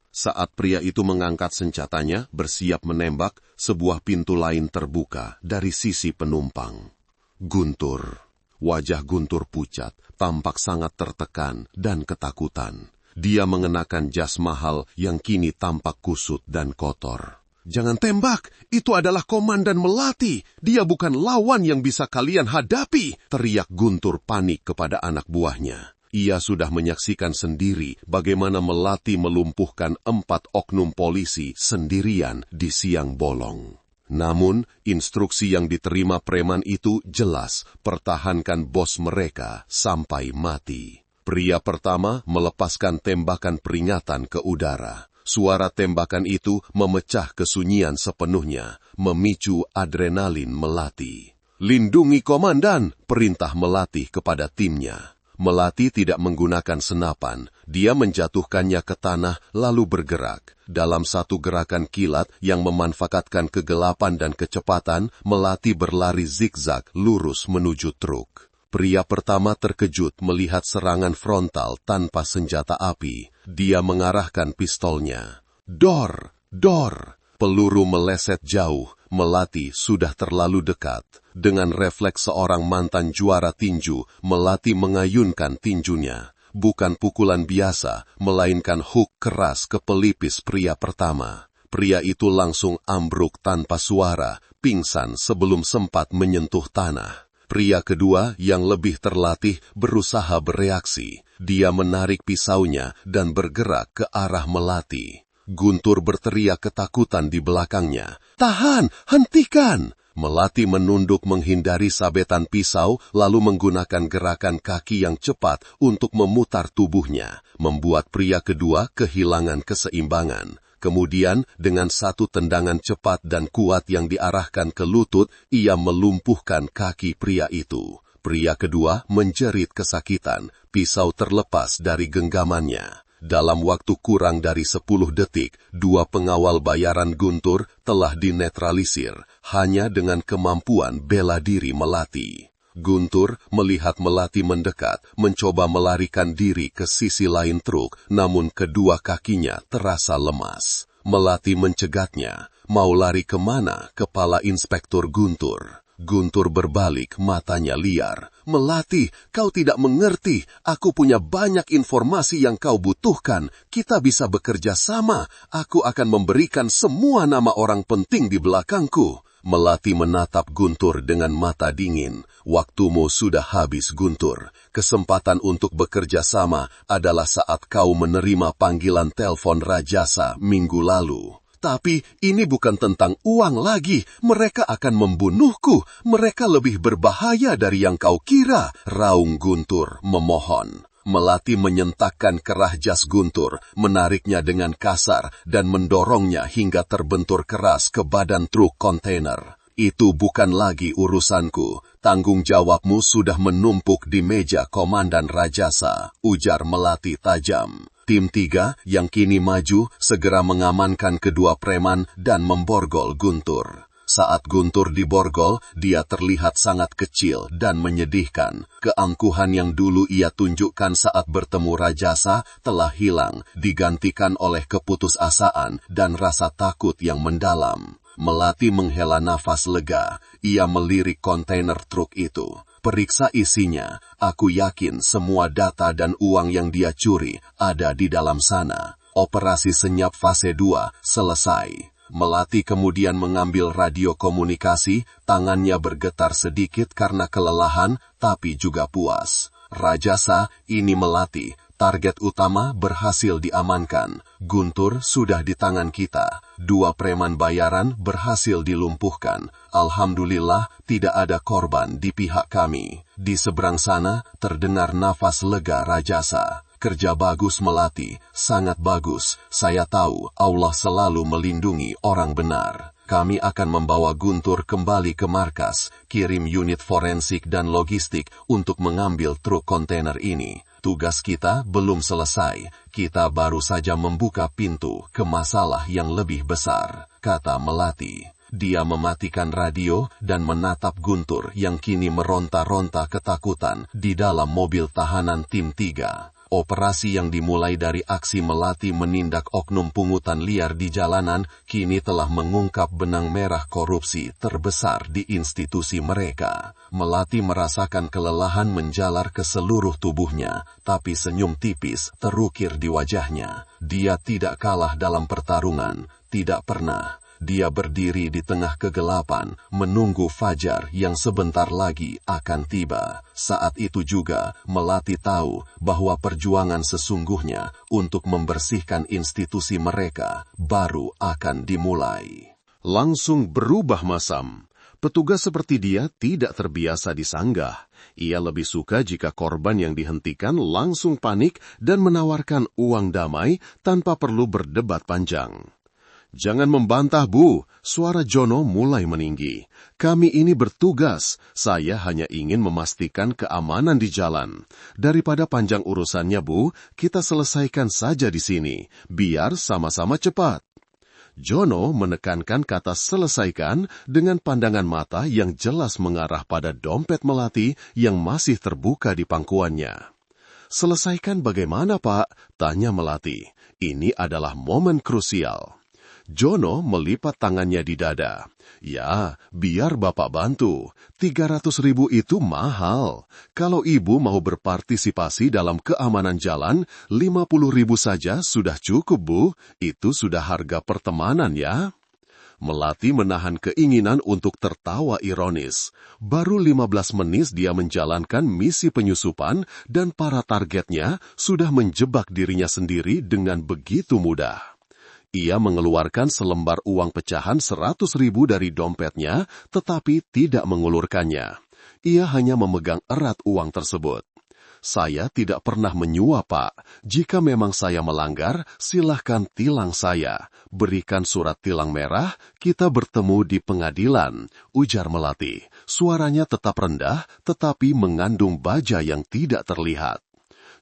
Speaker 3: Saat pria itu mengangkat senjatanya, bersiap menembak, sebuah pintu lain terbuka dari sisi penumpang. Guntur. Wajah Guntur pucat, tampak sangat tertekan dan ketakutan. Dia mengenakan jas mahal yang kini tampak kusut dan kotor. "Jangan tembak, itu adalah Komandan Melati. Dia bukan lawan yang bisa kalian hadapi," teriak Guntur panik kepada anak buahnya. Ia sudah menyaksikan sendiri bagaimana Melati melumpuhkan 4 oknum polisi sendirian di siang bolong. Namun, instruksi yang diterima preman itu jelas, pertahankan bos mereka sampai mati. Pria pertama melepaskan tembakan peringatan ke udara. Suara tembakan itu memecah kesunyian sepenuhnya, memicu adrenalin Melati. "Lindungi komandan," perintah Melati kepada timnya. Melati tidak menggunakan senapan, dia menjatuhkannya ke tanah lalu bergerak. Dalam satu gerakan kilat yang memanfaatkan kegelapan dan kecepatan, Melati berlari zigzag lurus menuju truk. Pria pertama terkejut melihat serangan frontal tanpa senjata api. Dia mengarahkan pistolnya. Dor! Dor! Peluru meleset jauh, Melati sudah terlalu dekat. Dengan refleks seorang mantan juara tinju, Melati mengayunkan tinjunya. Bukan pukulan biasa, melainkan hook keras ke pelipis pria pertama. Pria itu langsung ambruk tanpa suara, pingsan sebelum sempat menyentuh tanah. Pria kedua yang lebih terlatih berusaha bereaksi. Dia menarik pisaunya dan bergerak ke arah Melati. Guntur berteriak ketakutan di belakangnya. "Tahan! Hentikan!" Melati menunduk menghindari sabetan pisau, lalu menggunakan gerakan kaki yang cepat untuk memutar tubuhnya, membuat pria kedua kehilangan keseimbangan. Kemudian, dengan satu tendangan cepat dan kuat yang diarahkan ke lutut, ia melumpuhkan kaki pria itu. Pria kedua menjerit kesakitan, pisau terlepas dari genggamannya. Dalam waktu kurang dari 10 detik, 2 pengawal bayaran Guntur telah dinetralisir hanya dengan kemampuan bela diri Melati. Guntur melihat Melati mendekat, mencoba melarikan diri ke sisi lain truk, namun kedua kakinya terasa lemas. Melati mencegatnya. Mau lari kemana? Kepala Inspektur Guntur. Guntur berbalik, matanya liar. "Melati, kau tidak mengerti. Aku punya banyak informasi yang kau butuhkan. Kita bisa bekerja sama. Aku akan memberikan semua nama orang penting di belakangku." Melati menatap Guntur dengan mata dingin. "Waktumu sudah habis, Guntur. Kesempatan untuk bekerja sama adalah saat kau menerima panggilan telepon Rajasa minggu lalu. Tapi ini bukan tentang uang lagi. Mereka akan membunuhku. Mereka lebih berbahaya dari yang kau kira," raung Guntur memohon. Melati menyentakkan kerah jas Guntur, menariknya dengan kasar, dan mendorongnya hingga terbentur keras ke badan truk kontainer. "Itu bukan lagi urusanku. Tanggung jawabmu sudah menumpuk di meja Komandan Rajasa," ujar Melati tajam.
Speaker 2: Tim 3 yang kini maju segera mengamankan kedua preman dan memborgol Guntur. Saat Guntur diborgol, dia terlihat sangat kecil dan menyedihkan. Keangkuhan yang dulu ia tunjukkan saat bertemu Rajasa telah hilang, digantikan oleh keputusasaan dan rasa takut yang mendalam. Melati menghela nafas lega. Ia melirik kontainer truk itu. Periksa isinya. Aku yakin semua data dan uang yang dia curi ada di dalam sana. Operasi senyap fase 2 selesai. Melati kemudian mengambil radio komunikasi, tangannya bergetar sedikit karena kelelahan, tapi juga puas. Rajasa, ini Melati. Target utama berhasil diamankan. Guntur sudah di tangan kita. 2 preman bayaran berhasil dilumpuhkan. Alhamdulillah tidak ada korban di pihak kami. Di seberang sana terdengar nafas lega Rajasa. Kerja bagus Melati, sangat bagus. Saya tahu Allah selalu melindungi orang benar. Kami akan membawa Guntur kembali ke markas, kirim unit forensik dan logistik untuk mengambil truk kontainer ini. Tugas kita belum selesai, kita baru saja membuka pintu ke masalah yang lebih besar, kata Melati. Dia mematikan radio dan menatap Guntur yang kini meronta-ronta ketakutan di dalam mobil tahanan tim 3. Operasi yang dimulai dari aksi Melati menindak oknum pungutan liar di jalanan kini telah mengungkap benang merah korupsi terbesar di institusi mereka. Melati merasakan kelelahan menjalar ke seluruh tubuhnya, tapi senyum tipis terukir di wajahnya. Dia tidak kalah dalam pertarungan, tidak pernah. Dia berdiri di tengah kegelapan, menunggu fajar yang sebentar lagi akan tiba. Saat itu juga, Melati tahu bahwa perjuangan sesungguhnya untuk membersihkan institusi mereka baru akan dimulai.
Speaker 3: Langsung berubah masam. Petugas seperti dia tidak terbiasa disanggah. Ia lebih suka jika korban yang dihentikan langsung panik dan menawarkan uang damai tanpa perlu berdebat panjang. Jangan membantah, Bu. Suara Jono mulai meninggi. Kami ini bertugas. Saya hanya ingin memastikan keamanan di jalan. Daripada panjang urusannya, Bu, kita selesaikan saja di sini. Biar sama-sama cepat. Jono menekankan kata selesaikan dengan pandangan mata yang jelas mengarah pada dompet Melati yang masih terbuka di pangkuannya. Selesaikan bagaimana, Pak? Tanya Melati. Ini adalah momen krusial. Jono melipat tangannya di dada. Ya, biar Bapak bantu. 300.000 itu mahal. Kalau Ibu mau berpartisipasi dalam keamanan jalan, 50.000 saja sudah cukup, Bu. Itu sudah harga pertemanan ya. Melati menahan keinginan untuk tertawa ironis. Baru 15 menit dia menjalankan misi penyusupan dan para targetnya sudah menjebak dirinya sendiri dengan begitu mudah. Ia mengeluarkan selembar uang pecahan 100.000 dari dompetnya, tetapi tidak mengulurkannya. Ia hanya memegang erat uang tersebut. Saya tidak pernah menyuap, Pak. Jika memang saya melanggar, silahkan tilang saya. Berikan surat tilang merah, kita bertemu di pengadilan, ujar Melati. Suaranya tetap rendah, tetapi mengandung baja yang tidak terlihat.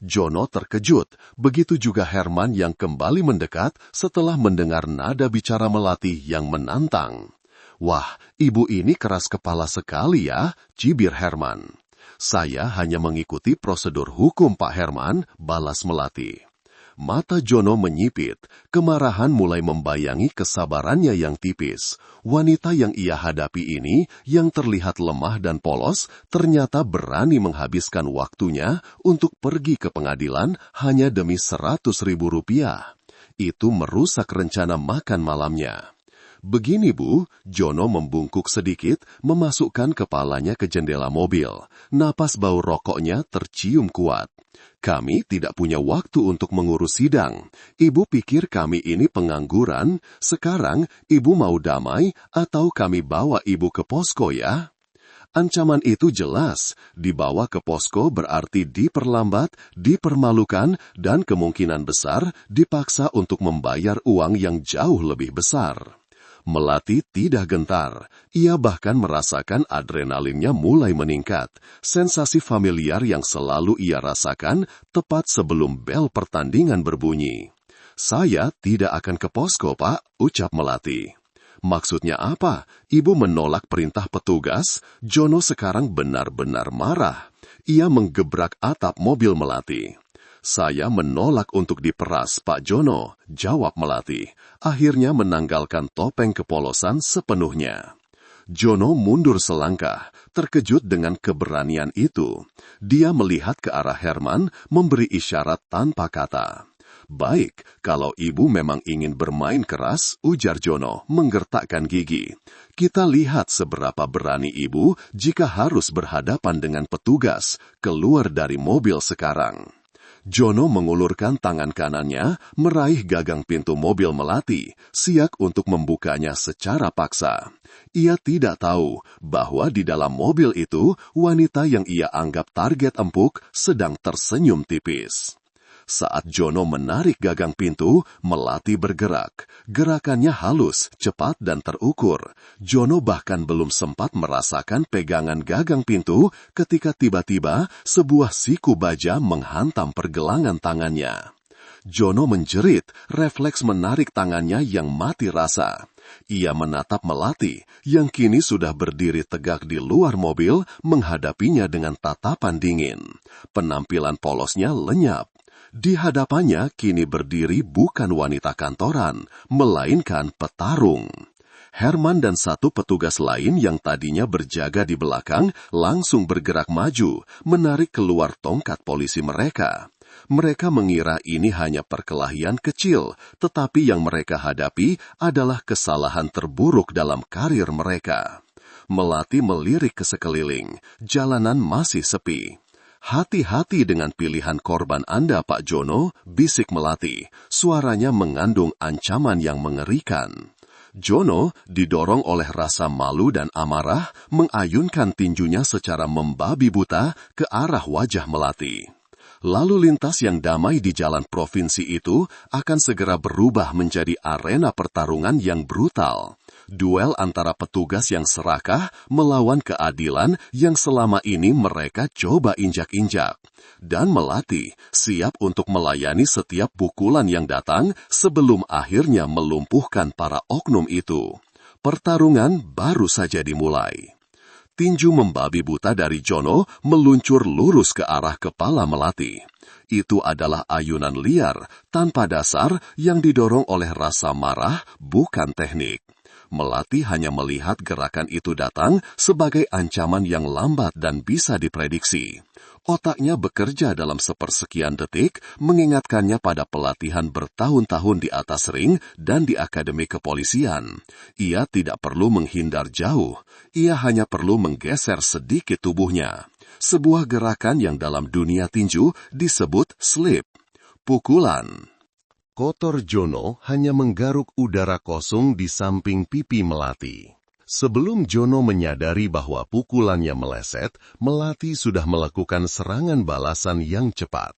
Speaker 3: Jono terkejut, begitu juga Herman yang kembali mendekat setelah mendengar nada bicara Melati yang menantang. Wah, ibu ini keras kepala sekali ya, cibir Herman. Saya hanya mengikuti prosedur hukum Pak Herman, balas Melati. Mata Jono menyipit, kemarahan mulai membayangi kesabarannya yang tipis. Wanita yang ia hadapi ini, yang terlihat lemah dan polos, ternyata berani menghabiskan waktunya untuk pergi ke pengadilan hanya demi 100.000 rupiah. Itu merusak rencana makan malamnya. Begini, Bu, Jono membungkuk sedikit, memasukkan kepalanya ke jendela mobil. Napas bau rokoknya tercium kuat. Kami tidak punya waktu untuk mengurus sidang. Ibu pikir kami ini pengangguran? Sekarang, Ibu mau damai atau kami bawa Ibu ke posko ya? Ancaman itu jelas. Dibawa ke posko berarti diperlambat, dipermalukan, dan kemungkinan besar dipaksa untuk membayar uang yang jauh lebih besar.
Speaker 2: Melati tidak gentar. Ia bahkan merasakan adrenalinnya mulai meningkat. Sensasi familiar yang selalu ia rasakan tepat sebelum bel pertandingan berbunyi. "Saya tidak akan ke posko, Pak," ucap Melati. "Maksudnya apa? Ibu menolak perintah petugas?" Jono sekarang benar-benar marah. Ia menggebrak atap mobil Melati. "Saya menolak untuk diperas, Pak Jono," jawab Melati. Akhirnya menanggalkan topeng kepolosan sepenuhnya. Jono mundur selangkah, terkejut dengan keberanian itu. Dia melihat ke arah Herman, memberi isyarat tanpa kata. "Baik, kalau ibu memang ingin bermain keras," ujar Jono, menggertakkan gigi. "Kita lihat seberapa berani ibu jika harus berhadapan dengan petugas. Keluar dari mobil sekarang." Jono mengulurkan tangan kanannya, meraih gagang pintu mobil Melati, siap untuk membukanya secara paksa. Ia tidak tahu bahwa di dalam mobil itu, wanita yang ia anggap target empuk sedang tersenyum tipis. Saat Jono menarik gagang pintu, Melati bergerak. Gerakannya halus, cepat, dan terukur. Jono bahkan belum sempat merasakan pegangan gagang pintu ketika tiba-tiba sebuah siku baja menghantam pergelangan tangannya. Jono menjerit, refleks menarik tangannya yang mati rasa. Ia menatap Melati, yang kini sudah berdiri tegak di luar mobil, menghadapinya dengan tatapan dingin. Penampilan polosnya lenyap. Di hadapannya kini berdiri bukan wanita kantoran, melainkan petarung. Herman dan satu petugas lain yang tadinya berjaga di belakang langsung bergerak maju, menarik keluar tongkat polisi mereka. Mereka mengira ini hanya perkelahian kecil, tetapi yang mereka hadapi adalah kesalahan terburuk dalam karir mereka. Melati melirik ke sekeliling, jalanan masih sepi. "Hati-hati dengan pilihan korban Anda, Pak Jono," bisik Melati. Suaranya mengandung ancaman yang mengerikan. Jono, didorong oleh rasa malu dan amarah, mengayunkan tinjunya secara membabi buta ke arah wajah Melati. Lalu lintas yang damai di jalan provinsi itu akan segera berubah menjadi arena pertarungan yang brutal. Duel antara petugas yang serakah melawan keadilan yang selama ini mereka coba injak-injak. Dan Melati siap untuk melayani setiap pukulan yang datang sebelum akhirnya melumpuhkan para oknum itu. Pertarungan baru saja dimulai. Tinju membabi buta dari Jono meluncur lurus ke arah kepala Melati. Itu adalah ayunan liar, tanpa dasar, yang didorong oleh rasa marah, bukan teknik. Melati hanya melihat gerakan itu datang sebagai ancaman yang lambat dan bisa diprediksi. Otaknya bekerja dalam sepersekian detik, mengingatkannya pada pelatihan bertahun-tahun di atas ring dan di akademi kepolisian. Ia tidak perlu menghindar jauh, ia hanya perlu menggeser sedikit tubuhnya. Sebuah gerakan yang dalam dunia tinju disebut slip, pukulan.
Speaker 3: Kotor Jono hanya menggaruk udara kosong di samping pipi Melati. Sebelum Jono menyadari bahwa pukulannya meleset, Melati sudah melakukan serangan balasan yang cepat.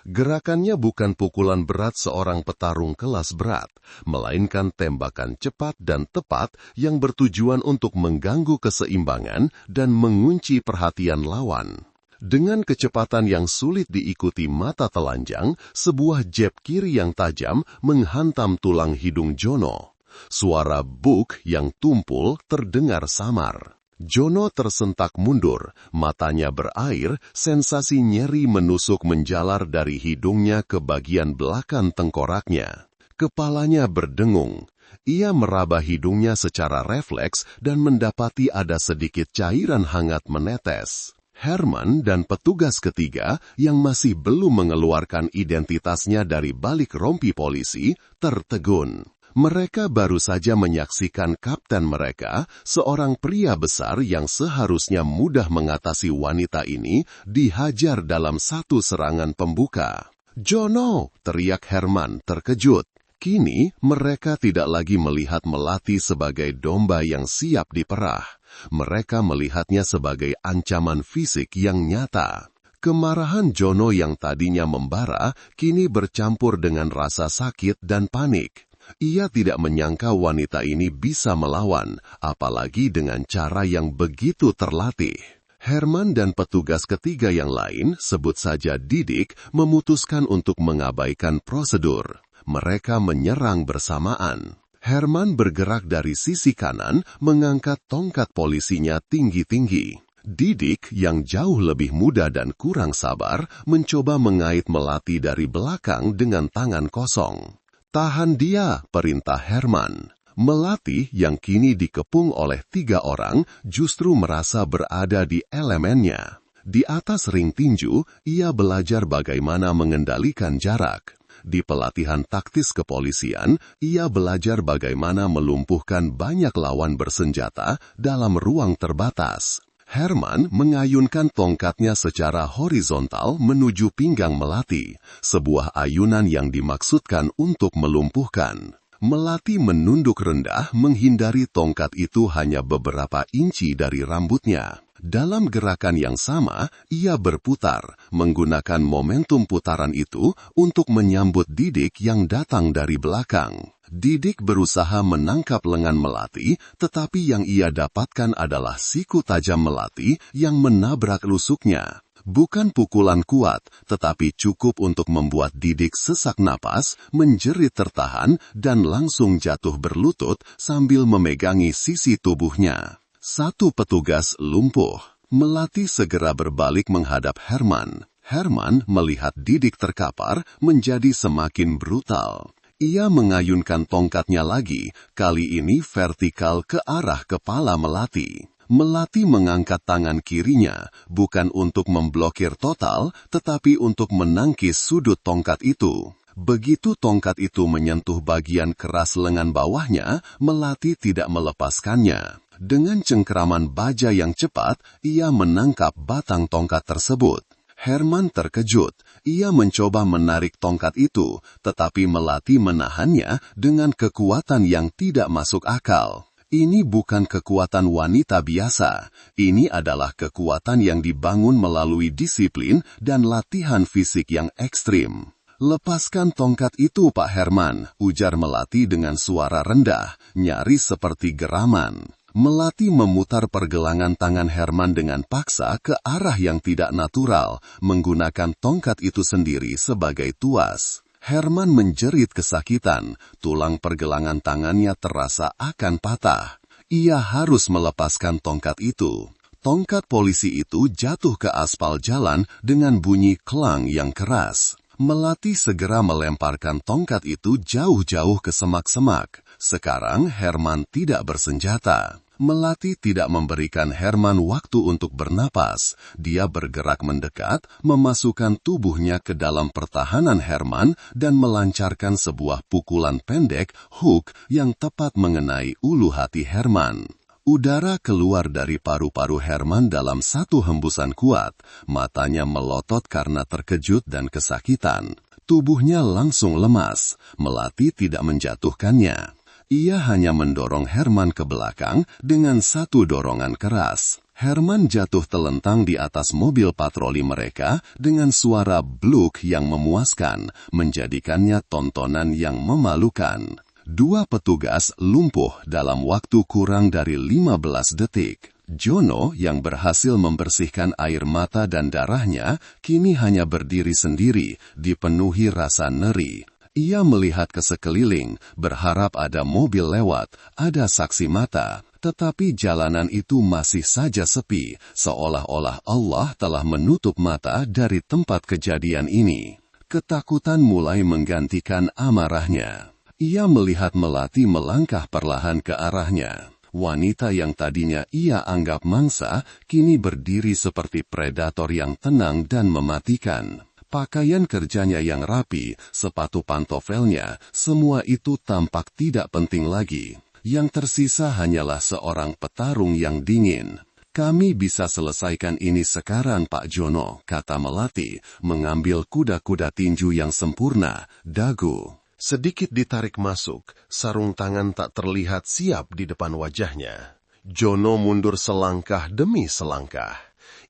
Speaker 3: Gerakannya bukan pukulan berat seorang petarung kelas berat, melainkan tembakan cepat dan tepat yang bertujuan untuk mengganggu keseimbangan dan mengunci perhatian lawan. Dengan kecepatan yang sulit diikuti mata telanjang, sebuah jab kiri yang tajam menghantam tulang hidung Jono. Suara buk yang tumpul terdengar samar. Jono tersentak mundur, matanya berair, sensasi nyeri menusuk menjalar dari hidungnya ke bagian belakang tengkoraknya. Kepalanya berdengung. Ia meraba hidungnya secara refleks dan mendapati ada sedikit cairan hangat menetes. Herman dan petugas ketiga yang masih belum mengeluarkan identitasnya dari balik rompi polisi tertegun. Mereka baru saja menyaksikan kapten mereka, seorang pria besar yang seharusnya mudah mengatasi wanita ini, dihajar dalam satu serangan pembuka. "Jono!" teriak Herman terkejut. Kini mereka tidak lagi melihat Melati sebagai domba yang siap diperah. Mereka melihatnya sebagai ancaman fisik yang nyata. Kemarahan Jono yang tadinya membara, kini bercampur dengan rasa sakit dan panik.
Speaker 2: Ia tidak menyangka wanita ini bisa melawan, apalagi dengan cara yang begitu terlatih. Herman dan petugas ketiga yang lain, sebut saja Didik, memutuskan untuk mengabaikan prosedur. Mereka menyerang bersamaan. Herman bergerak dari sisi kanan, mengangkat tongkat polisinya tinggi-tinggi. Didik, yang jauh lebih muda dan kurang sabar, mencoba mengait Melati dari belakang dengan tangan kosong. "Tahan dia," perintah Herman. Melati, yang kini dikepung oleh 3 orang, justru merasa berada di elemennya. Di atas ring tinju, ia belajar bagaimana mengendalikan jarak. Di pelatihan taktis kepolisian, ia belajar bagaimana melumpuhkan banyak lawan bersenjata dalam ruang terbatas. Herman mengayunkan tongkatnya secara horizontal menuju pinggang Melati, sebuah ayunan yang dimaksudkan untuk melumpuhkan. Melati menunduk rendah menghindari tongkat itu hanya beberapa inci dari rambutnya. Dalam gerakan yang sama, ia berputar, menggunakan momentum putaran itu untuk menyambut Didik yang datang dari belakang. Didik berusaha menangkap lengan Melati, tetapi yang ia dapatkan adalah siku tajam Melati yang menabrak lusuknya. Bukan pukulan kuat, tetapi cukup untuk membuat Didik sesak napas, menjerit tertahan, dan langsung jatuh berlutut sambil memegangi sisi tubuhnya. 1 petugas lumpuh. Melati segera berbalik menghadap Herman. Herman melihat Didik terkapar menjadi semakin brutal. Ia mengayunkan tongkatnya lagi, kali ini vertikal ke arah kepala Melati. Melati mengangkat tangan kirinya, bukan untuk memblokir total, tetapi untuk menangkis sudut tongkat itu. Begitu tongkat itu menyentuh bagian keras lengan bawahnya, Melati tidak melepaskannya. Dengan cengkeraman baja yang cepat, ia menangkap batang tongkat tersebut. Herman terkejut. Ia mencoba menarik tongkat itu, tetapi Melati menahannya dengan kekuatan yang tidak masuk akal. Ini bukan kekuatan wanita biasa. Ini adalah kekuatan yang dibangun melalui disiplin dan latihan fisik yang ekstrim. "Lepaskan tongkat itu, Pak Herman," ujar Melati dengan suara rendah, nyaris seperti geraman. Melati memutar pergelangan tangan Herman dengan paksa ke arah yang tidak natural, menggunakan tongkat itu sendiri sebagai tuas. Herman menjerit kesakitan, tulang pergelangan tangannya terasa akan patah. Ia harus melepaskan tongkat itu. Tongkat polisi itu jatuh ke aspal jalan dengan bunyi klang yang keras. Melati segera melemparkan tongkat itu jauh-jauh ke semak-semak. Sekarang Herman tidak bersenjata. Melati tidak memberikan Herman waktu untuk bernapas. Dia bergerak mendekat, memasukkan tubuhnya ke dalam pertahanan Herman dan melancarkan sebuah pukulan pendek, hook, yang tepat mengenai ulu hati Herman. Udara keluar dari paru-paru Herman dalam satu hembusan kuat. Matanya melotot karena terkejut dan kesakitan. Tubuhnya langsung lemas. Melati tidak menjatuhkannya. Ia hanya mendorong Herman ke belakang dengan satu dorongan keras. Herman jatuh telentang di atas mobil patroli mereka dengan suara bluk yang memuaskan, menjadikannya tontonan yang memalukan. 2 petugas lumpuh dalam waktu kurang dari 15 detik. Jono yang berhasil membersihkan air mata dan darahnya, kini hanya berdiri sendiri, dipenuhi rasa ngeri. Ia melihat ke sekeliling, berharap ada mobil lewat, ada saksi mata, tetapi jalanan itu masih saja sepi, seolah-olah Allah telah menutup mata dari tempat kejadian ini. Ketakutan mulai menggantikan amarahnya. Ia melihat Melati melangkah perlahan ke arahnya. Wanita yang tadinya ia anggap mangsa, kini berdiri seperti predator yang tenang dan mematikan. Pakaian kerjanya yang rapi, sepatu pantofelnya, semua itu tampak tidak penting lagi. Yang tersisa hanyalah seorang petarung yang dingin. "Kami bisa selesaikan ini sekarang, Pak Jono," kata Melati, mengambil kuda-kuda tinju yang sempurna, dagu.
Speaker 3: Sedikit ditarik masuk, sarung tangan tak terlihat siap di depan wajahnya. Jono mundur selangkah demi selangkah.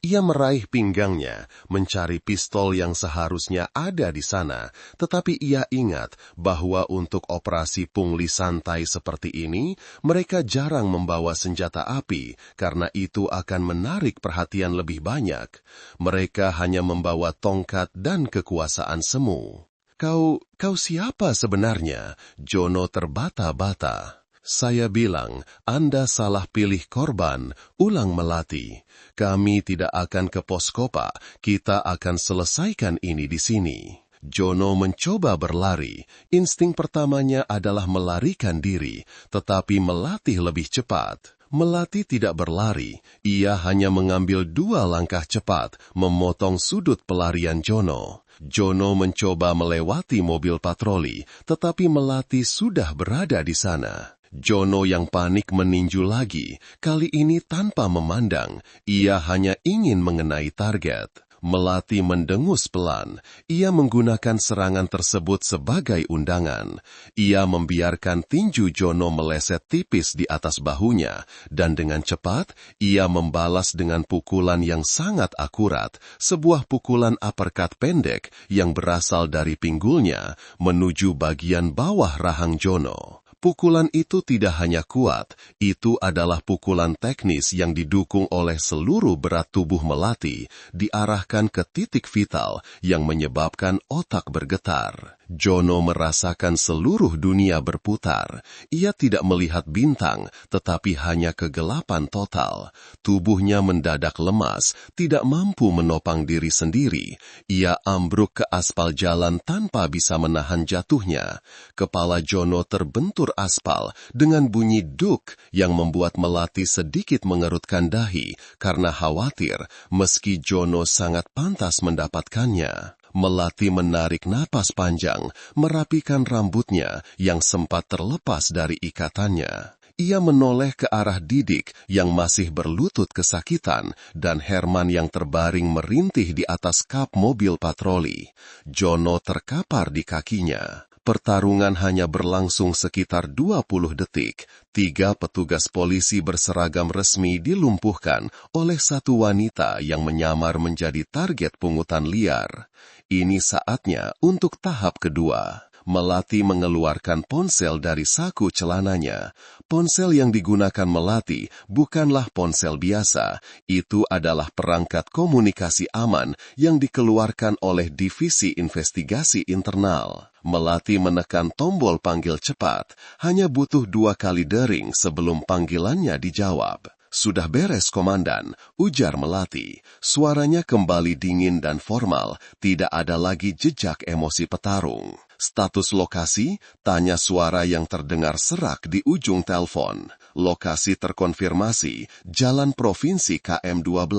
Speaker 3: Ia meraih pinggangnya, mencari pistol yang seharusnya ada di sana, tetapi ia ingat bahwa untuk operasi pungli santai seperti ini, mereka jarang membawa senjata api, karena itu akan menarik perhatian lebih banyak. Mereka hanya membawa tongkat dan kekuasaan semu. Kau siapa sebenarnya? Jono terbata-bata. Saya bilang, Anda salah pilih korban, ulang Melati. Kami tidak akan ke pos Kopa, kita akan selesaikan ini di sini. Jono mencoba berlari. Insting pertamanya adalah melarikan diri, tetapi melatih lebih cepat. Melati tidak berlari, ia hanya mengambil 2 langkah cepat, memotong sudut pelarian Jono. Jono mencoba melewati mobil patroli, tetapi Melati sudah berada di sana. Jono yang panik meninju lagi, kali ini tanpa memandang, ia hanya ingin mengenai target. Melati mendengus pelan, ia menggunakan serangan tersebut sebagai undangan. Ia membiarkan tinju Jono meleset tipis di atas bahunya, dan dengan cepat, ia membalas dengan pukulan yang sangat akurat, sebuah pukulan uppercut pendek yang berasal dari pinggulnya, menuju bagian bawah rahang Jono. Pukulan itu tidak hanya kuat, itu adalah pukulan teknis yang didukung oleh seluruh berat tubuh Melati, diarahkan ke titik vital yang menyebabkan otak bergetar. Jono merasakan seluruh dunia berputar. Ia tidak melihat bintang, tetapi hanya kegelapan total. Tubuhnya mendadak lemas, tidak mampu menopang diri sendiri. Ia ambruk ke aspal jalan tanpa bisa menahan jatuhnya. Kepala Jono terbentur aspal dengan bunyi duk yang membuat Melati sedikit mengerutkan dahi karena khawatir meski Jono sangat pantas mendapatkannya. Melati menarik napas panjang, merapikan rambutnya yang sempat terlepas dari ikatannya. Ia menoleh ke arah Didik yang masih berlutut kesakitan dan Herman yang terbaring merintih di atas kap mobil patroli. Jono terkapar di kakinya. Pertarungan hanya berlangsung sekitar 20 detik. 3 petugas polisi berseragam resmi dilumpuhkan oleh satu wanita yang menyamar menjadi target pungutan liar. Ini saatnya untuk tahap kedua. Melati mengeluarkan ponsel dari saku celananya. Ponsel yang digunakan Melati bukanlah ponsel biasa. Itu adalah perangkat komunikasi aman yang dikeluarkan oleh Divisi Investigasi Internal. Melati menekan tombol panggil cepat. Hanya butuh 2 kali dering sebelum panggilannya dijawab. Sudah beres, Komandan, ujar Melati. Suaranya kembali dingin dan formal, tidak ada lagi jejak emosi petarung. Status lokasi, tanya suara yang terdengar serak di ujung telepon. Lokasi terkonfirmasi, Jalan Provinsi KM12,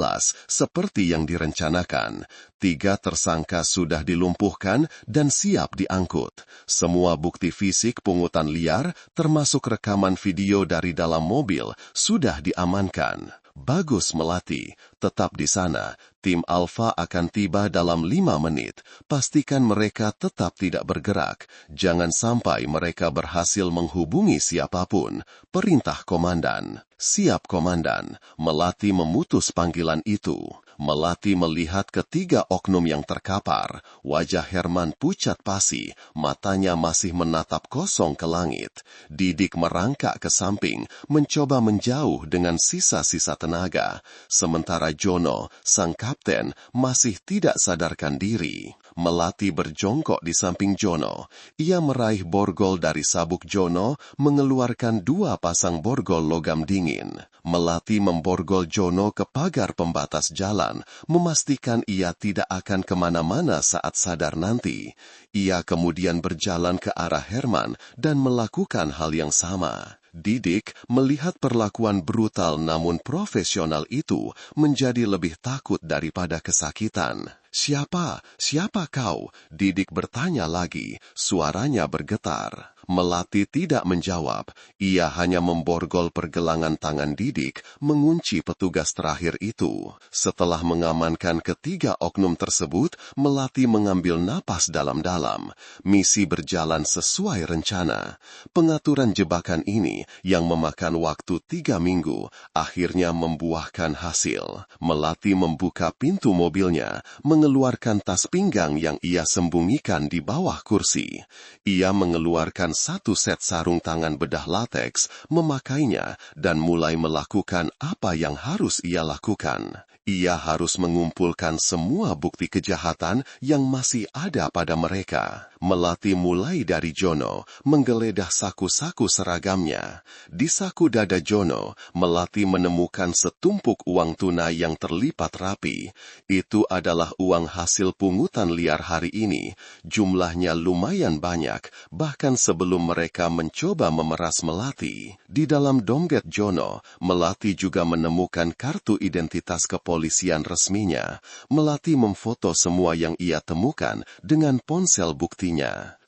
Speaker 3: seperti yang direncanakan. 3 tersangka sudah dilumpuhkan dan siap diangkut. Semua bukti fisik pungutan liar, termasuk rekaman video dari dalam mobil, sudah diamankan. Bagus, Melati, tetap di sana. Tim Alfa akan tiba dalam 5 menit. Pastikan mereka tetap tidak bergerak. Jangan sampai mereka berhasil menghubungi siapapun. Perintah Komandan. Siap, Komandan. Melati memutus panggilan itu. Melati melihat ketiga oknum yang terkapar. Wajah Herman pucat pasi, matanya masih menatap kosong ke langit. Didik merangkak ke samping, mencoba menjauh dengan sisa-sisa tenaga. Sementara Jono, sang kapten, masih tidak sadarkan diri. Melati berjongkok di samping Jono. Ia meraih borgol dari sabuk Jono, mengeluarkan 2 pasang borgol logam dingin. Melati memborgol Jono ke pagar pembatas jalan, memastikan ia tidak akan kemana-mana saat sadar nanti. Ia kemudian berjalan ke arah Herman dan melakukan hal yang sama. Didik melihat perlakuan brutal namun profesional itu menjadi lebih takut daripada kesakitan. Siapa kau? Didik bertanya lagi, suaranya bergetar.
Speaker 2: Melati tidak menjawab, ia hanya memborgol pergelangan tangan Didik mengunci petugas terakhir itu. Setelah mengamankan ketiga oknum tersebut, Melati mengambil napas dalam-dalam. Misi berjalan sesuai rencana. Pengaturan jebakan ini yang memakan waktu 3 minggu, akhirnya membuahkan hasil. Melati membuka pintu mobilnya, mengeluarkan tas pinggang yang ia sembunyikan di bawah kursi. Ia mengeluarkan satu set sarung tangan bedah lateks, memakainya, dan mulai melakukan apa yang harus ia lakukan. Ia harus mengumpulkan semua bukti kejahatan yang masih ada pada mereka. Melati mulai dari Jono, menggeledah saku-saku seragamnya. Di saku dada Jono, Melati menemukan setumpuk uang tunai yang terlipat rapi. Itu adalah uang hasil pungutan liar hari ini. Jumlahnya lumayan banyak, bahkan sebelum mereka mencoba memeras Melati. Di dalam dompet Jono, Melati juga menemukan kartu identitas kepolisian resminya. Melati memfoto semua yang ia temukan dengan ponsel buktinya.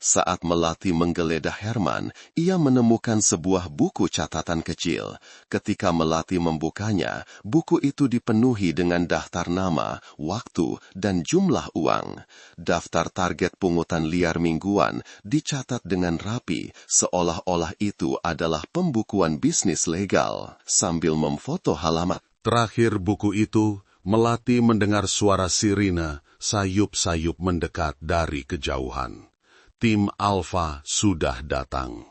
Speaker 2: Saat Melati menggeledah Herman, ia menemukan sebuah buku catatan kecil. Ketika Melati membukanya, buku itu dipenuhi dengan daftar nama, waktu, dan jumlah uang. Daftar target pungutan liar mingguan dicatat dengan rapi, seolah-olah itu adalah pembukuan bisnis legal. Sambil memfoto halaman
Speaker 3: Terakhir buku itu, Melati mendengar suara sirine sayup-sayup mendekat dari kejauhan. Tim Alfa sudah datang.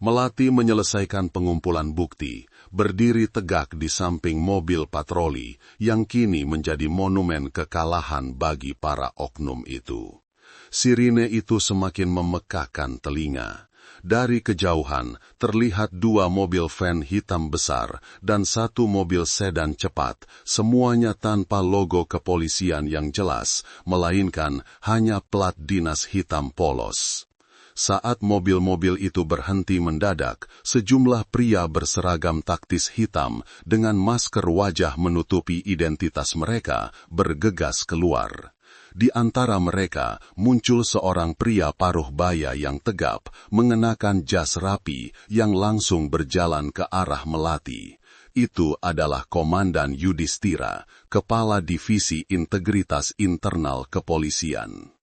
Speaker 3: Melati menyelesaikan pengumpulan bukti, berdiri tegak di samping mobil patroli yang kini menjadi monumen kekalahan bagi para oknum itu. Sirine itu semakin memekakkan telinga. Dari kejauhan, terlihat 2 mobil van hitam besar dan 1 mobil sedan cepat, semuanya tanpa logo kepolisian yang jelas, melainkan hanya plat dinas hitam polos. Saat mobil-mobil itu berhenti mendadak, sejumlah pria berseragam taktis hitam dengan masker wajah menutupi identitas mereka bergegas keluar. Di antara mereka muncul seorang pria paruh baya yang tegap, mengenakan jas rapi yang langsung berjalan ke arah Melati. Itu adalah Komandan Yudhistira, Kepala Divisi Integritas Internal Kepolisian.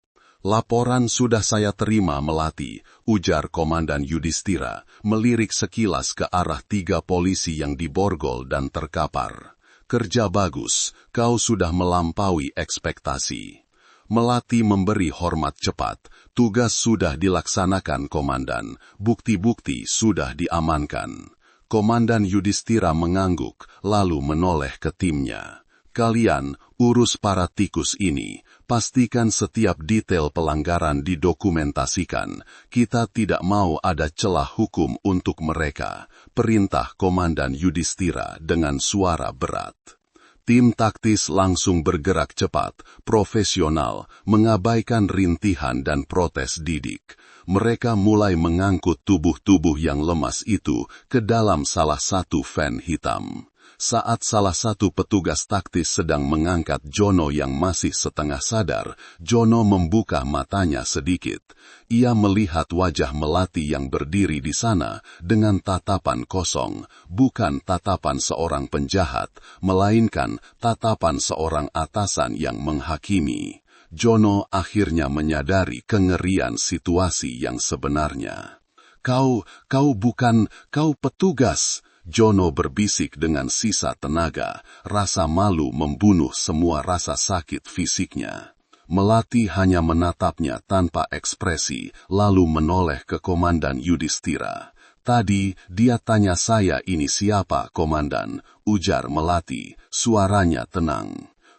Speaker 3: "Laporan sudah saya terima, Melati," ujar Komandan Yudhistira, melirik sekilas ke arah 3 polisi yang diborgol dan terkapar. "Kerja bagus, kau sudah melampaui ekspektasi." Melati memberi hormat cepat. "Tugas sudah dilaksanakan, Komandan. Bukti-bukti sudah diamankan." Komandan Yudhistira mengangguk, lalu menoleh ke timnya. "Kalian urus para tikus ini. Pastikan setiap detail pelanggaran didokumentasikan. Kita tidak mau ada celah hukum untuk mereka," perintah Komandan Yudhistira dengan suara berat. Tim taktis langsung bergerak cepat, profesional, mengabaikan rintihan dan protes Didik. Mereka mulai mengangkut tubuh-tubuh yang lemas itu ke dalam salah satu van hitam. Saat salah satu petugas taktis sedang mengangkat Jono yang masih setengah sadar, Jono membuka matanya sedikit. Ia melihat wajah Melati yang berdiri di sana dengan tatapan kosong, bukan tatapan seorang penjahat, melainkan tatapan seorang atasan yang menghakimi. Jono akhirnya menyadari kengerian situasi yang sebenarnya. Kau petugas," Jono berbisik dengan sisa tenaga, rasa malu membunuh semua rasa sakit fisiknya. Melati hanya menatapnya tanpa ekspresi, lalu menoleh ke Komandan Yudhistira. "Tadi dia tanya saya ini siapa, Komandan," ujar Melati, suaranya tenang.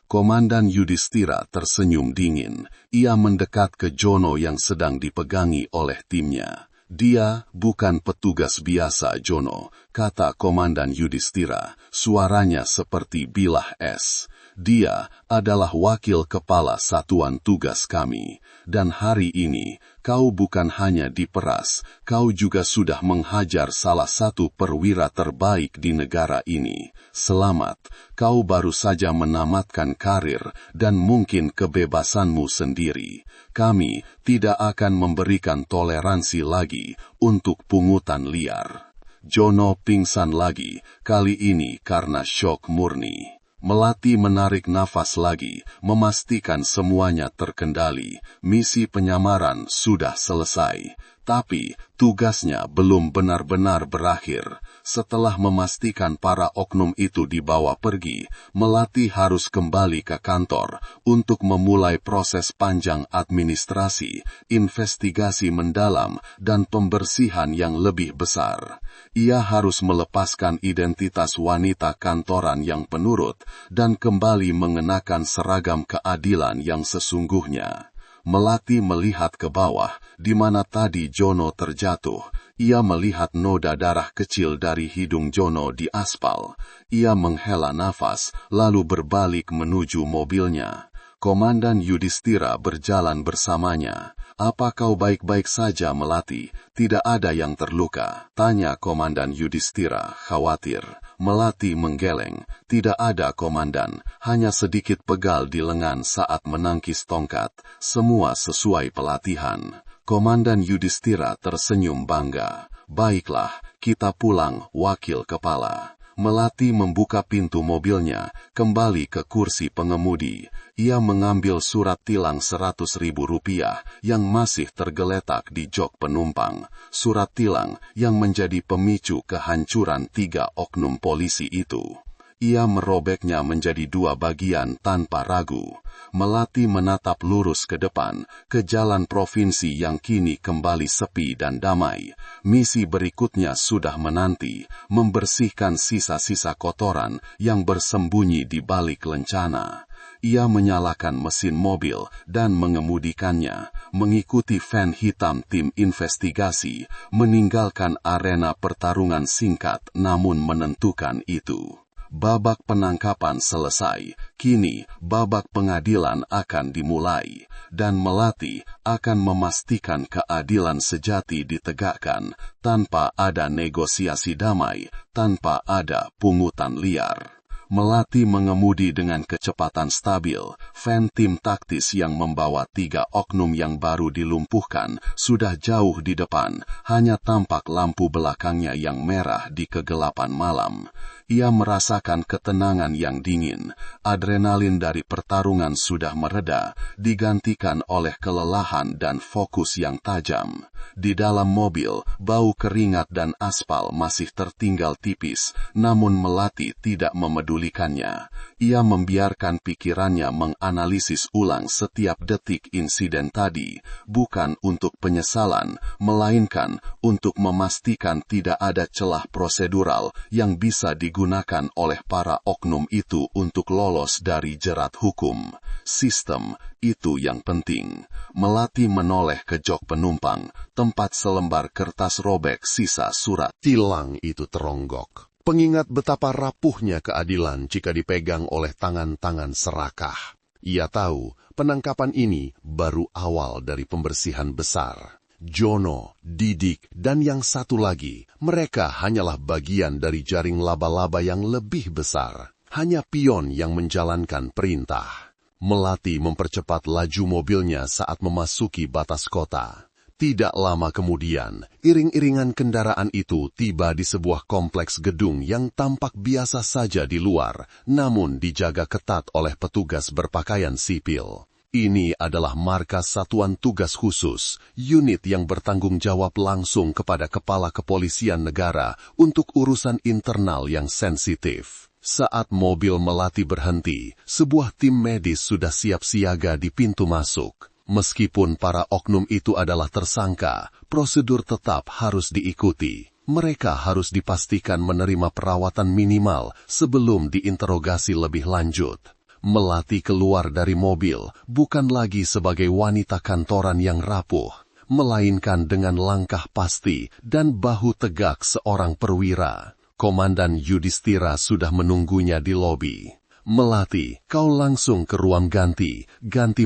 Speaker 3: Komandan Yudhistira tersenyum dingin. Ia mendekat ke Jono yang sedang dipegangi oleh timnya. "Dia bukan petugas biasa, Jono," kata Komandan Yudhistira, suaranya seperti bilah es.
Speaker 2: Dia adalah wakil kepala satuan tugas kami, dan hari ini kau bukan hanya diperas, kau juga sudah menghajar salah satu perwira terbaik di negara ini. Selamat, kau baru saja menamatkan karir dan mungkin kebebasanmu sendiri. Kami tidak akan memberikan toleransi lagi untuk pungutan liar. Jono pingsan lagi, kali ini karena syok murni. Melati menarik nafas lagi, memastikan semuanya terkendali. Misi penyamaran sudah selesai, tapi tugasnya belum benar-benar berakhir. Setelah memastikan para oknum itu dibawa pergi, Melati harus kembali ke kantor untuk memulai proses panjang administrasi, investigasi mendalam, dan pembersihan yang lebih besar. Ia harus melepaskan identitas wanita kantoran yang penurut dan kembali mengenakan seragam keadilan yang sesungguhnya. Melati melihat ke bawah, di mana tadi Jono terjatuh. Ia melihat noda darah kecil dari hidung Jono di aspal. Ia menghela nafas, lalu berbalik menuju mobilnya. Komandan Yudhistira berjalan bersamanya. "Apa kau baik-baik saja, Melati? Tidak ada yang terluka?" tanya Komandan Yudhistira, khawatir. Melati menggeleng. "Tidak ada, Komandan. Hanya sedikit pegal di lengan saat menangkis tongkat. Semua sesuai pelatihan." Komandan Yudhistira tersenyum bangga. "Baiklah, kita pulang, wakil kepala." Melati membuka pintu mobilnya, kembali ke kursi pengemudi. Ia mengambil surat tilang Rp100.000 yang masih tergeletak di jok penumpang. Surat tilang yang menjadi pemicu kehancuran 3 oknum polisi itu. Ia merobeknya menjadi 2 bagian tanpa ragu. Melati menatap lurus ke depan, ke jalan provinsi yang kini kembali sepi dan damai. Misi berikutnya sudah menanti, membersihkan sisa-sisa kotoran yang bersembunyi di balik lencana. Ia menyalakan mesin mobil dan mengemudikannya, mengikuti van hitam tim investigasi, meninggalkan arena pertarungan singkat namun menentukan itu. Babak penangkapan selesai, kini babak pengadilan akan dimulai, dan Melati akan memastikan keadilan sejati ditegakkan tanpa ada negosiasi damai, tanpa ada pungutan liar. Melati mengemudi dengan kecepatan stabil. Van tim taktis yang membawa 3 oknum yang baru dilumpuhkan sudah jauh di depan, hanya tampak lampu belakangnya yang merah di kegelapan malam. Ia merasakan ketenangan yang dingin. Adrenalin dari pertarungan sudah mereda, digantikan oleh kelelahan dan fokus yang tajam. Di dalam mobil, bau keringat dan aspal masih tertinggal tipis, namun Melati tidak memedulikannya. Ia membiarkan pikirannya menganalisis ulang setiap detik insiden tadi, bukan untuk penyesalan, melainkan untuk memastikan tidak ada celah prosedural yang bisa digunakan oleh para oknum itu untuk lolos dari jerat hukum. Sistem, itu yang penting. Melati menoleh ke jok penumpang, tempat selembar kertas robek sisa surat
Speaker 3: Tilang itu teronggok. Pengingat betapa rapuhnya keadilan jika dipegang oleh tangan-tangan serakah. Ia tahu penangkapan ini baru awal dari pembersihan besar. Jono, Didik, dan yang satu lagi, mereka hanyalah bagian dari jaring laba-laba yang lebih besar. Hanya pion yang menjalankan perintah. Melati mempercepat laju mobilnya saat memasuki batas kota. Tidak lama kemudian, iring-iringan kendaraan itu tiba di sebuah kompleks gedung yang tampak biasa saja di luar, namun dijaga ketat oleh petugas berpakaian sipil. Ini adalah markas Satuan Tugas Khusus, unit yang bertanggung jawab langsung kepada Kepala Kepolisian Negara untuk urusan internal yang sensitif. Saat mobil Melati berhenti, sebuah tim medis sudah siap siaga di pintu masuk. Meskipun para oknum itu adalah tersangka, prosedur tetap harus diikuti. Mereka harus dipastikan menerima perawatan minimal sebelum diinterogasi lebih lanjut. Melati keluar dari mobil bukan lagi sebagai wanita kantoran yang rapuh, melainkan dengan langkah pasti dan bahu tegak seorang perwira. Komandan Yudhistira sudah menunggunya di lobi.
Speaker 2: Melati, kau langsung ke ruang ganti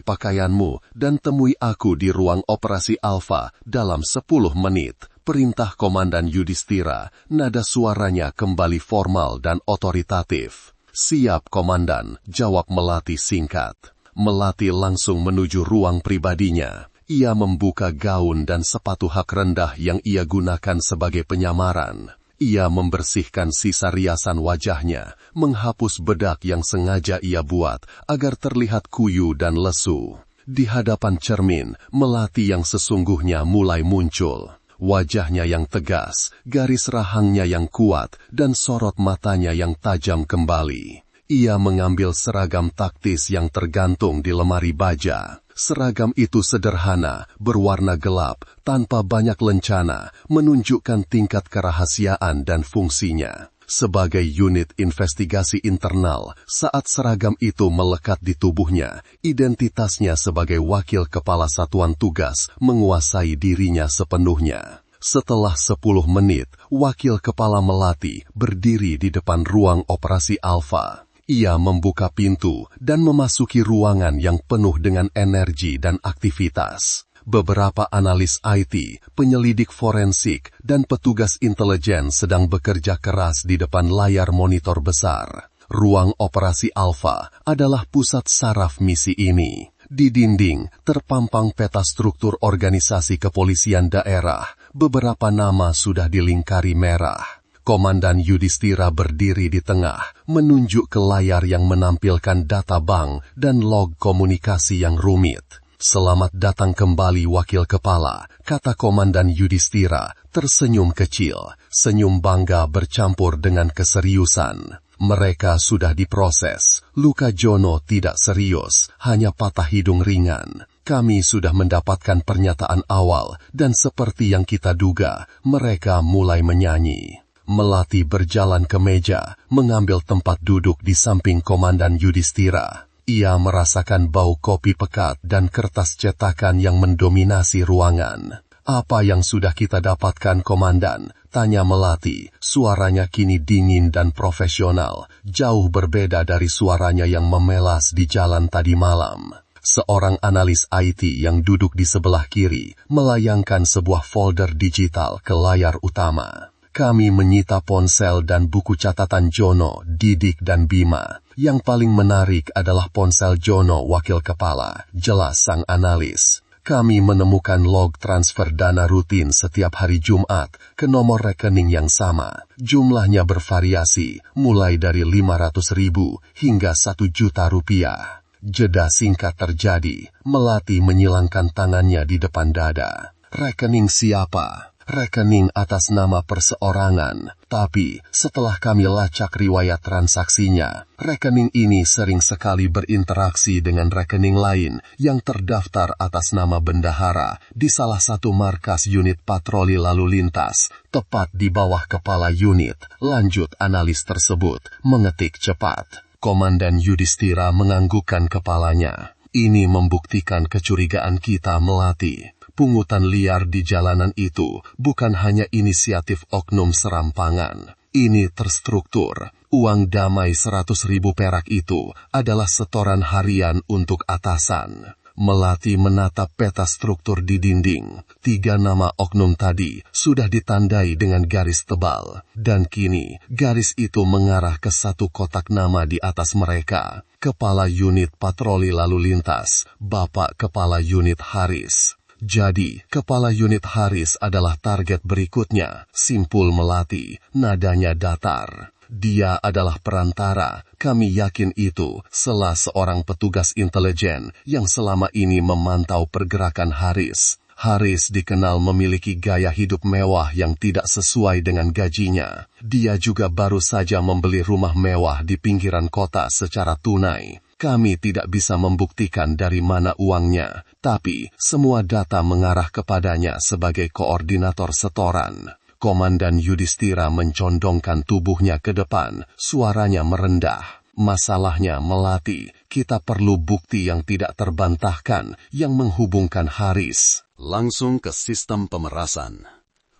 Speaker 2: pakaianmu dan temui aku di ruang operasi Alfa dalam 10 menit. Perintah Komandan Yudhistira, nada suaranya kembali formal dan otoritatif. Siap, Komandan, jawab Melati singkat. Melati langsung menuju ruang pribadinya. Ia membuka gaun dan sepatu hak rendah yang ia gunakan sebagai penyamaran. Ia membersihkan sisa riasan wajahnya, menghapus bedak yang sengaja ia buat agar terlihat kuyu dan lesu. Di hadapan cermin, Melati yang sesungguhnya mulai muncul. Wajahnya yang tegas, garis rahangnya yang kuat, dan sorot matanya yang tajam kembali. Ia mengambil seragam taktis yang tergantung di lemari baja. Seragam itu sederhana, berwarna gelap, tanpa banyak lencana, menunjukkan tingkat kerahasiaan dan fungsinya. Sebagai unit investigasi internal, saat seragam itu melekat di tubuhnya, identitasnya sebagai wakil kepala satuan tugas menguasai dirinya sepenuhnya. Setelah 10 menit, wakil kepala Melati berdiri di depan ruang operasi Alfa. Ia membuka pintu dan memasuki ruangan yang penuh dengan energi dan aktivitas. Beberapa analis IT, penyelidik forensik, dan petugas intelijen sedang bekerja keras di depan layar monitor besar. Ruang operasi Alfa adalah pusat saraf misi ini. Di dinding terpampang peta struktur organisasi kepolisian daerah. Beberapa nama sudah dilingkari merah. Komandan Yudhistira berdiri di tengah, menunjuk ke layar yang menampilkan data bank dan log komunikasi yang rumit. Selamat datang kembali wakil kepala, kata Komandan Yudhistira, tersenyum kecil, senyum bangga bercampur dengan keseriusan. Mereka sudah diproses, luka Jono tidak serius, hanya patah hidung ringan. Kami sudah mendapatkan pernyataan awal, dan seperti yang kita duga, mereka mulai menyanyi. Melati berjalan ke meja, mengambil tempat duduk di samping Komandan Yudhistira. Ia merasakan bau kopi pekat dan kertas cetakan yang mendominasi ruangan. Apa yang sudah kita dapatkan, Komandan? Tanya Melati. Suaranya kini dingin dan profesional, jauh berbeda dari suaranya yang memelas di jalan tadi malam. Seorang analis IT yang duduk di sebelah kiri melayangkan sebuah folder digital ke layar utama. Kami menyita ponsel dan buku catatan Jono, Didik, dan Bima. Yang paling menarik adalah ponsel Jono wakil kepala, jelas sang analis. Kami menemukan log transfer dana rutin setiap hari Jumat ke nomor rekening yang sama. Jumlahnya bervariasi, mulai dari 500.000 hingga 1 juta rupiah. Jeda singkat terjadi, Melati menyilangkan tangannya di depan dada. Rekening siapa? Rekening atas nama perseorangan, tapi setelah kami lacak riwayat transaksinya, rekening ini sering sekali berinteraksi dengan rekening lain yang terdaftar atas nama bendahara di salah satu markas unit patroli lalu lintas, tepat di bawah kepala unit. Lanjut analis tersebut, mengetik cepat. Komandan Yudhistira menganggukkan kepalanya. Ini membuktikan kecurigaan kita, Melati. Pungutan liar di jalanan itu bukan hanya inisiatif oknum serampangan. Ini terstruktur. Uang damai 100.000 perak itu adalah setoran harian untuk atasan. Melati menatap peta struktur di dinding. 3 nama oknum tadi sudah ditandai dengan garis tebal. Dan kini garis itu mengarah ke satu kotak nama di atas mereka. Kepala unit patroli lalu lintas, Bapak Kepala Unit Haris. Jadi, Kepala Unit Haris adalah target berikutnya, simpul Melati, nadanya datar. Dia adalah perantara, kami yakin itu, sela seorang petugas intelijen yang selama ini memantau pergerakan Haris. Haris dikenal memiliki gaya hidup mewah yang tidak sesuai dengan gajinya. Dia juga baru saja membeli rumah mewah di pinggiran kota secara tunai. Kami tidak bisa membuktikan dari mana uangnya, tapi semua data mengarah kepadanya sebagai koordinator setoran. Komandan Yudhistira mencondongkan tubuhnya ke depan, suaranya merendah. Masalahnya, Melati, kita perlu bukti yang tidak terbantahkan yang menghubungkan Haris.
Speaker 1: Langsung ke sistem pemerasan.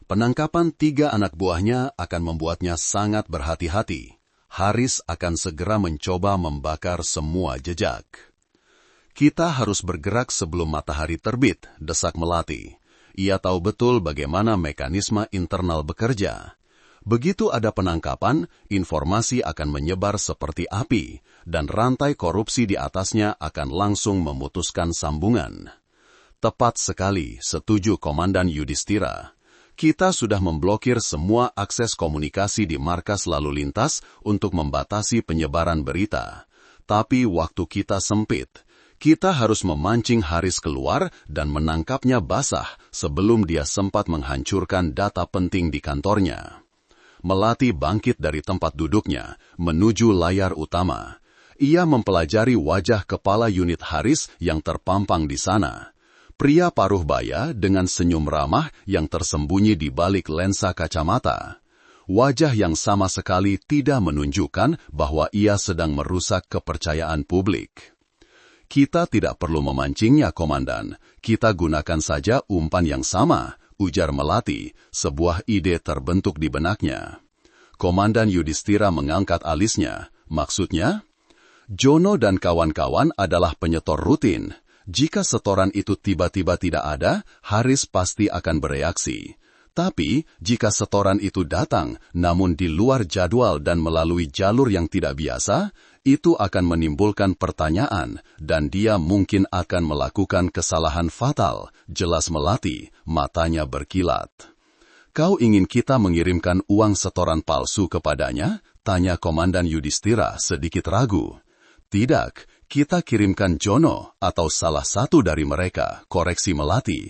Speaker 1: Penangkapan 3 anak buahnya akan membuatnya sangat berhati-hati. Haris akan segera mencoba membakar semua jejak. Kita harus bergerak sebelum matahari terbit, desak Melati. Ia tahu betul bagaimana mekanisme internal bekerja. Begitu ada penangkapan, informasi akan menyebar seperti api, dan rantai korupsi di atasnya akan langsung memutuskan sambungan. Tepat sekali, setuju Komandan Yudhistira. Kita sudah memblokir semua akses komunikasi di markas lalu lintas untuk membatasi penyebaran berita. Tapi waktu kita sempit. Kita harus memancing Haris keluar dan menangkapnya basah sebelum dia sempat menghancurkan data penting di kantornya. Melati bangkit dari tempat duduknya, menuju layar utama. Ia mempelajari wajah kepala unit Haris yang terpampang di sana. Pria paruh baya dengan senyum ramah yang tersembunyi di balik lensa kacamata. Wajah yang sama sekali tidak menunjukkan bahwa ia sedang merusak kepercayaan publik. Kita tidak perlu memancingnya, Komandan. Kita gunakan saja umpan yang sama, ujar Melati, sebuah ide terbentuk di benaknya. Komandan Yudhistira mengangkat alisnya. Maksudnya? Jono dan kawan-kawan adalah penyetor rutin. Jika setoran itu tiba-tiba tidak ada, Haris pasti akan bereaksi. Tapi, jika setoran itu datang, namun di luar jadwal dan melalui jalur yang tidak biasa, itu akan menimbulkan pertanyaan, dan dia mungkin akan melakukan kesalahan fatal, jelas Melati, matanya berkilat. Kau ingin kita mengirimkan uang setoran palsu kepadanya? Tanya Komandan Yudhistira sedikit ragu. Tidak, kita kirimkan Jono atau salah satu dari mereka, koreksi Melati.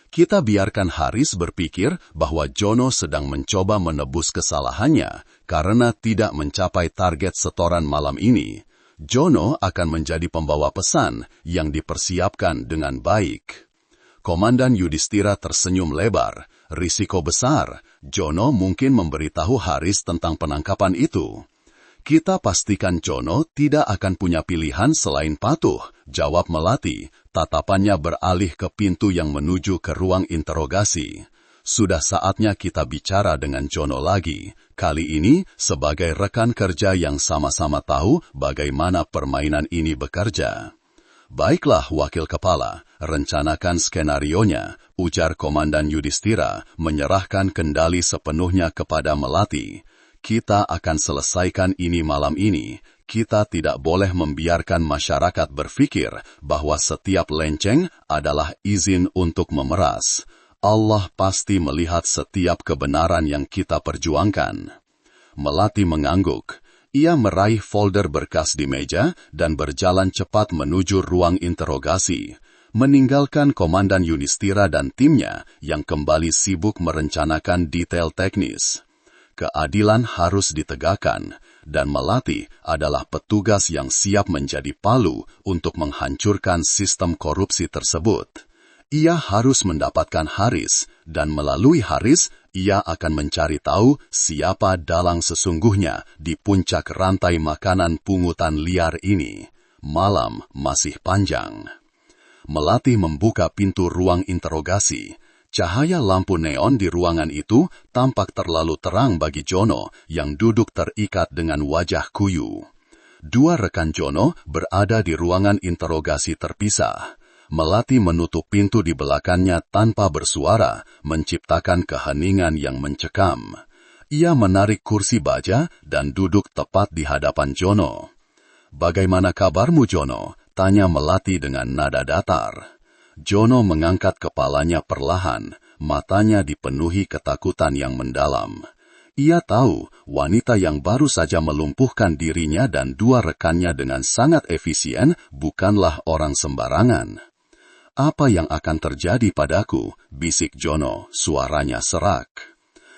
Speaker 1: Kita biarkan Haris berpikir bahwa Jono sedang mencoba menebus kesalahannya karena tidak mencapai target setoran malam ini. Jono akan menjadi pembawa pesan yang dipersiapkan dengan baik. Komandan Yudhistira tersenyum lebar. Risiko besar, Jono mungkin memberitahu Haris tentang penangkapan itu. Kita pastikan Jono tidak akan punya pilihan selain patuh, jawab Melati. Tatapannya beralih ke pintu yang menuju ke ruang interogasi. Sudah saatnya kita bicara dengan Jono lagi. Kali ini sebagai rekan kerja yang sama-sama tahu bagaimana permainan ini bekerja. Baiklah, Wakil Kepala, rencanakan skenarionya, ujar Komandan Yudhistira, menyerahkan kendali sepenuhnya kepada Melati. Kita akan selesaikan ini malam ini. Kita tidak boleh membiarkan masyarakat berpikir bahwa setiap lenceng adalah izin untuk memeras. Allah pasti melihat setiap kebenaran yang kita perjuangkan. Melati mengangguk. Ia meraih folder berkas di meja dan berjalan cepat menuju ruang interogasi, meninggalkan Komandan Yudhistira dan timnya yang kembali sibuk merencanakan detail teknis. Keadilan harus ditegakkan, dan Melati adalah petugas yang siap menjadi palu untuk menghancurkan sistem korupsi tersebut. Ia harus mendapatkan Haris, dan melalui Haris, ia akan mencari tahu siapa dalang sesungguhnya di puncak rantai makanan pungutan liar ini. Malam masih panjang. Melati membuka pintu ruang interogasi. Cahaya lampu neon di ruangan itu tampak terlalu terang bagi Jono yang duduk terikat dengan wajah kuyu. Dua rekan Jono berada di ruangan interogasi terpisah. Melati menutup pintu di belakangnya tanpa bersuara, menciptakan keheningan yang mencekam. Ia menarik kursi baja dan duduk tepat di hadapan Jono. "Bagaimana kabarmu, Jono?" tanya Melati dengan nada datar. Jono mengangkat kepalanya perlahan, matanya dipenuhi ketakutan yang mendalam. Ia tahu wanita yang baru saja melumpuhkan dirinya dan dua rekannya dengan sangat efisien bukanlah orang sembarangan. "Apa yang akan terjadi padaku?" bisik Jono, suaranya serak.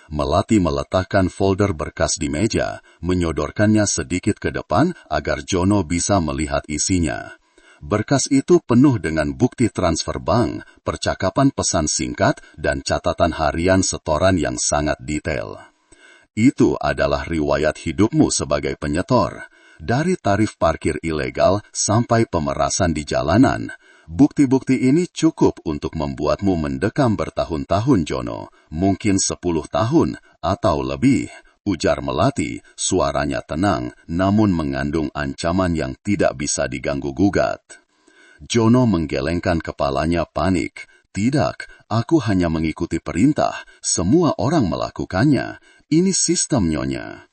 Speaker 1: Melati meletakkan folder berkas di meja, menyodorkannya sedikit ke depan agar Jono bisa melihat isinya. Berkas itu penuh dengan bukti transfer bank, percakapan pesan singkat, dan catatan harian setoran yang sangat detail. Itu adalah riwayat hidupmu sebagai penyetor. Dari tarif parkir ilegal sampai pemerasan di jalanan. Bukti-bukti ini cukup untuk membuatmu mendekam bertahun-tahun, Jono. Mungkin 10 tahun atau lebih.
Speaker 2: ujar Melati, suaranya tenang namun mengandung ancaman yang tidak bisa diganggu-gugat. Jono menggelengkan kepalanya panik. Tidak, aku hanya mengikuti perintah. Semua orang melakukannya. Ini sistem, Nyonya.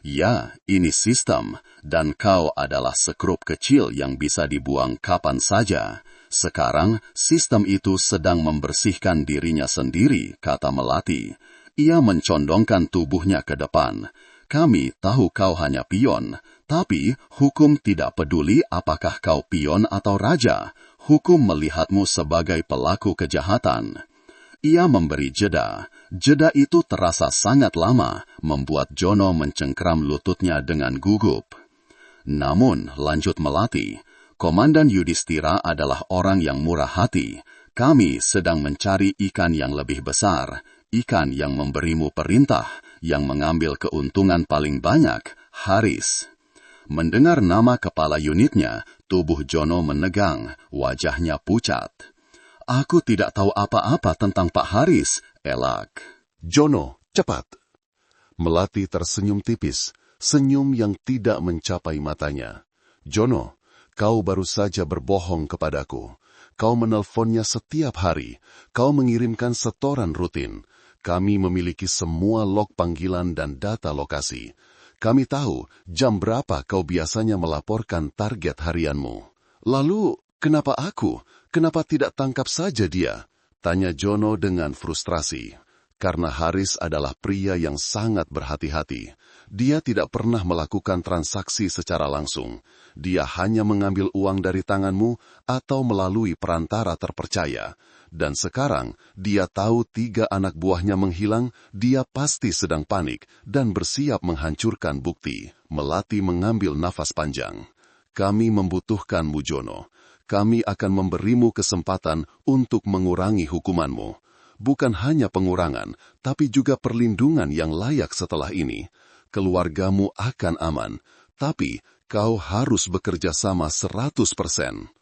Speaker 2: Ya, ini sistem, dan kau adalah sekrup kecil yang bisa dibuang kapan saja. Sekarang, sistem itu sedang membersihkan dirinya sendiri, kata Melati. Ia mencondongkan tubuhnya ke depan. Kami tahu kau hanya pion, tapi hukum tidak peduli apakah kau pion atau raja. Hukum melihatmu sebagai pelaku kejahatan. Ia memberi jeda. Jeda itu terasa sangat lama, membuat Jono mencengkram lututnya dengan gugup. Namun, lanjut Melati, Komandan Yudhistira adalah orang yang murah hati. Kami sedang mencari ikan yang lebih besar, ikan yang memberimu perintah, yang mengambil keuntungan paling banyak, Haris. Mendengar nama kepala unitnya, tubuh Jono menegang, wajahnya pucat. Aku tidak tahu apa-apa tentang Pak Haris, elak.
Speaker 1: Jono, cepat. Melati tersenyum tipis, senyum yang tidak mencapai matanya. Jono, kau baru saja berbohong kepadaku. Kau menelponnya setiap hari. Kau mengirimkan setoran rutin. Kami memiliki semua log panggilan dan data lokasi. Kami tahu jam berapa kau biasanya melaporkan target harianmu. Lalu, kenapa aku? Kenapa tidak tangkap saja dia? Tanya Jono dengan frustrasi. Karena Haris adalah pria yang sangat berhati-hati. Dia tidak pernah melakukan transaksi secara langsung. Dia hanya mengambil uang dari tanganmu atau melalui perantara terpercaya. Dan sekarang, dia tahu 3 anak buahnya menghilang, dia pasti sedang panik dan bersiap menghancurkan bukti. Melati mengambil nafas panjang. Kami membutuhkanmu, Jono. Kami akan memberimu kesempatan untuk mengurangi hukumanmu. Bukan hanya pengurangan, tapi juga perlindungan yang layak setelah ini. Keluargamu akan aman, tapi kau harus bekerja sama 100%.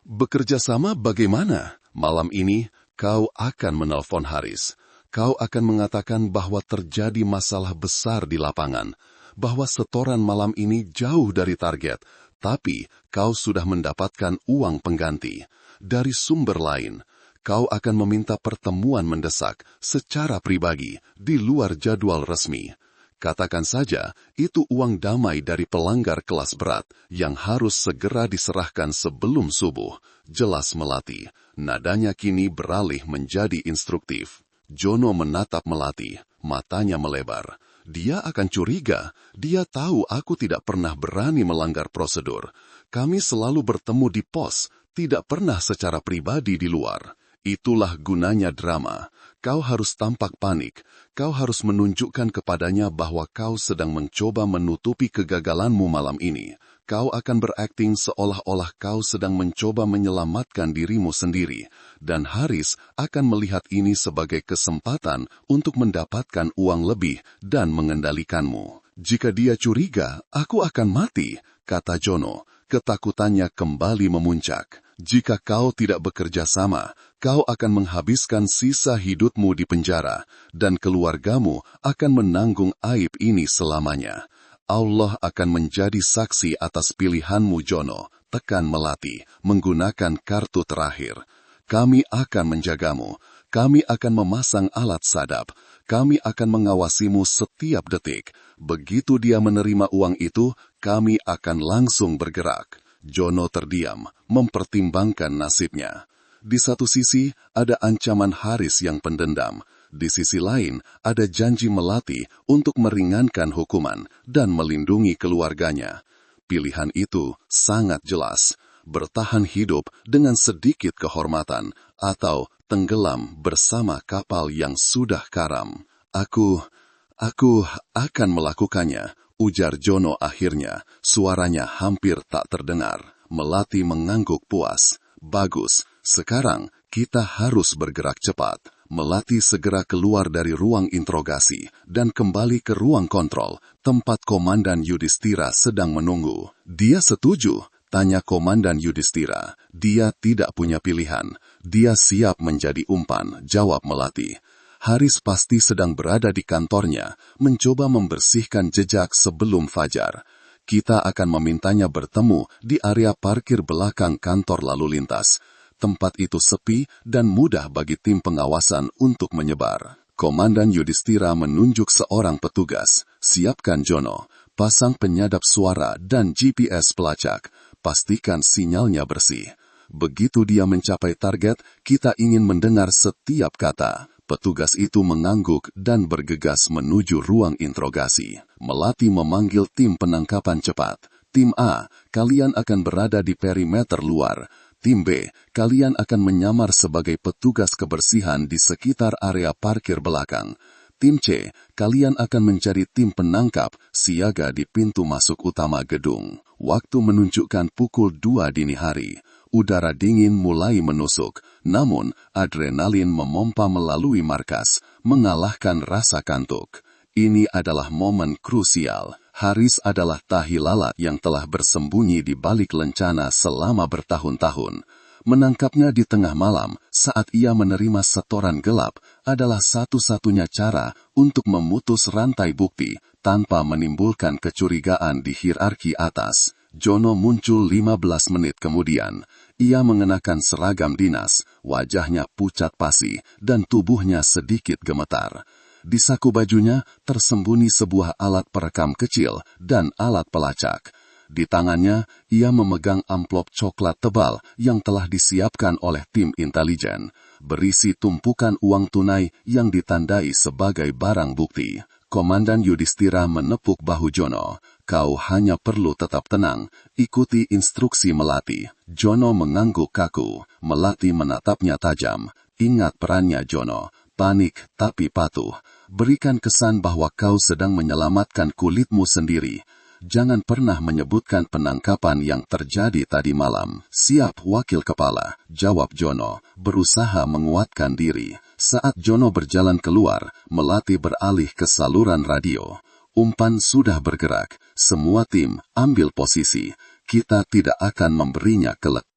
Speaker 1: Bekerja sama bagaimana? Malam ini, kau akan menelpon Haris. Kau akan mengatakan bahwa terjadi masalah besar di lapangan, bahwa setoran malam ini jauh dari target, tapi kau sudah mendapatkan uang pengganti. Dari sumber lain, kau akan meminta pertemuan mendesak secara pribadi di luar jadwal resmi. Katakan saja, itu uang damai dari pelanggar kelas berat yang harus segera diserahkan sebelum subuh. Jelas Melati. Nadanya kini beralih menjadi instruktif. Jono menatap Melati, matanya melebar. Dia akan curiga. Dia tahu aku tidak pernah berani melanggar prosedur. Kami selalu bertemu di pos, tidak pernah secara pribadi di luar. Itulah gunanya drama. Kau harus tampak panik. Kau harus menunjukkan kepadanya bahwa kau sedang mencoba menutupi kegagalanmu malam ini. Kau akan berakting seolah-olah kau sedang mencoba menyelamatkan dirimu sendiri. Dan Haris akan melihat ini sebagai kesempatan untuk mendapatkan uang lebih dan mengendalikanmu. Jika dia curiga, aku akan mati, kata Jono. Ketakutannya kembali memuncak. Jika kau tidak bekerja sama, kau akan menghabiskan sisa hidupmu di penjara, dan keluargamu akan menanggung aib ini selamanya. Allah akan menjadi saksi atas pilihanmu, Jono, tekan Melati, menggunakan kartu terakhir. Kami akan menjagamu, kami akan memasang alat sadap, kami akan mengawasimu setiap detik. Begitu dia menerima uang itu, kami akan langsung bergerak. Jono terdiam, mempertimbangkan nasibnya. Di satu sisi, ada ancaman Haris yang pendendam. Di sisi lain, ada janji Melati untuk meringankan hukuman dan melindungi keluarganya. Pilihan itu sangat jelas. Bertahan hidup dengan sedikit kehormatan atau tenggelam bersama kapal yang sudah karam. Aku akan melakukannya, ujar Jono akhirnya. Suaranya hampir tak terdengar. Melati mengangguk puas. Bagus, sekarang kita harus bergerak cepat. Melati segera keluar dari ruang interogasi dan kembali ke ruang kontrol, tempat Komandan Yudhistira sedang menunggu. Dia setuju, tanya Komandan Yudhistira. Dia tidak punya pilihan. Dia siap menjadi umpan, jawab Melati.
Speaker 2: Haris pasti sedang berada di kantornya, mencoba membersihkan jejak sebelum fajar. Kita akan memintanya bertemu di area parkir belakang kantor lalu lintas. Tempat itu sepi dan mudah bagi tim pengawasan untuk menyebar. Komandan Yudhistira menunjuk seorang petugas. Siapkan Jono, pasang penyadap suara dan GPS pelacak. Pastikan sinyalnya bersih. Begitu dia mencapai target, kita ingin mendengar setiap kata. Petugas itu mengangguk dan bergegas menuju ruang interogasi. Melati memanggil tim penangkapan cepat. Tim A, kalian akan berada di perimeter luar. Tim B, kalian akan menyamar sebagai petugas kebersihan di sekitar area parkir belakang. Tim C, kalian akan mencari tim penangkap siaga di pintu masuk utama gedung. Waktu menunjukkan pukul 2 dini hari. Udara dingin mulai menusuk, namun adrenalin memompa melalui markas, mengalahkan rasa kantuk. Ini adalah momen krusial. Haris adalah tahi lalat yang telah bersembunyi di balik lencana selama bertahun-tahun. Menangkapnya di tengah malam saat ia menerima setoran gelap adalah satu-satunya cara untuk memutus rantai bukti tanpa menimbulkan kecurigaan di hierarki atas. Jono muncul 15 menit kemudian. Ia mengenakan seragam dinas, wajahnya pucat pasi, dan tubuhnya sedikit gemetar. Di saku bajunya tersembunyi sebuah alat perekam kecil dan alat pelacak. Di tangannya, ia memegang amplop coklat tebal yang telah disiapkan oleh tim intelijen, berisi tumpukan uang tunai yang ditandai sebagai barang bukti. Komandan Yudhistira menepuk bahu Jono. Kau hanya perlu tetap tenang, ikuti instruksi Melati. Jono mengangguk kaku, Melati menatapnya tajam. Ingat perannya Jono, panik tapi patuh. Berikan kesan bahwa kau sedang menyelamatkan kulitmu sendiri. Jangan pernah menyebutkan penangkapan yang terjadi tadi malam. Siap, Wakil Kepala, jawab Jono, berusaha menguatkan diri. Saat Jono berjalan keluar, Melati beralih ke saluran radio. Umpan sudah bergerak. Semua tim, ambil posisi. Kita tidak akan memberinya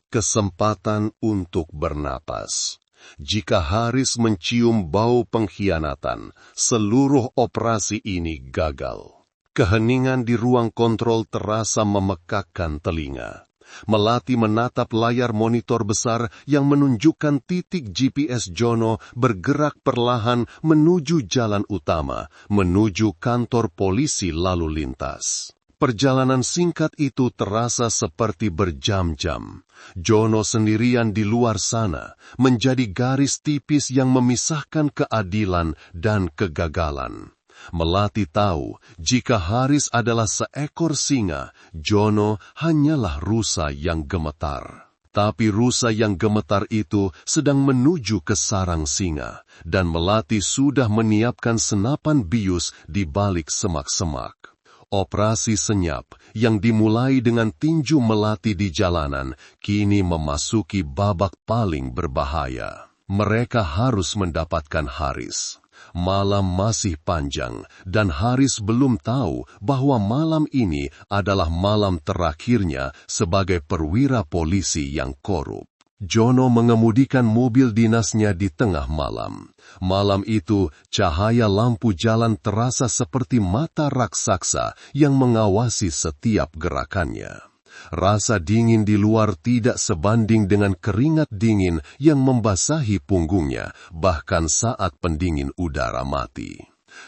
Speaker 3: kesempatan untuk bernapas. Jika Haris mencium bau pengkhianatan, seluruh operasi ini gagal. Keheningan di ruang kontrol terasa memekakkan telinga. Melati menatap layar monitor besar yang menunjukkan titik GPS Jono bergerak perlahan menuju jalan utama, menuju kantor polisi lalu lintas. Perjalanan singkat itu terasa seperti berjam-jam. Jono sendirian di luar sana, menjadi garis tipis yang memisahkan keadilan dan kegagalan. Melati tahu, jika Haris adalah seekor singa, Jono hanyalah rusa yang gemetar. Tapi rusa yang gemetar itu sedang menuju ke sarang singa, dan Melati sudah menyiapkan senapan bius di balik semak-semak. Operasi senyap yang dimulai dengan tinju Melati di jalanan kini memasuki babak paling berbahaya. Mereka harus mendapatkan Haris. Malam masih panjang dan Haris belum tahu bahwa malam ini adalah malam terakhirnya sebagai perwira polisi yang korup. Jono mengemudikan mobil dinasnya di tengah malam. Malam itu, cahaya lampu jalan terasa seperti mata raksasa yang mengawasi setiap gerakannya. Rasa dingin di luar tidak sebanding dengan keringat dingin yang membasahi punggungnya, bahkan saat pendingin udara mati.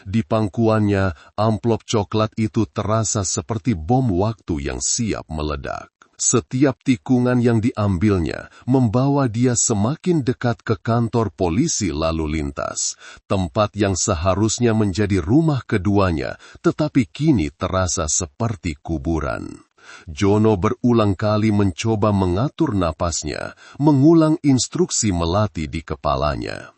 Speaker 3: Di pangkuannya, amplop coklat itu terasa seperti bom waktu yang siap meledak. Setiap tikungan yang diambilnya membawa dia semakin dekat ke kantor polisi lalu lintas, tempat yang seharusnya menjadi rumah keduanya, tetapi kini terasa seperti kuburan. Jono berulang kali mencoba mengatur napasnya, mengulang instruksi Melati di kepalanya.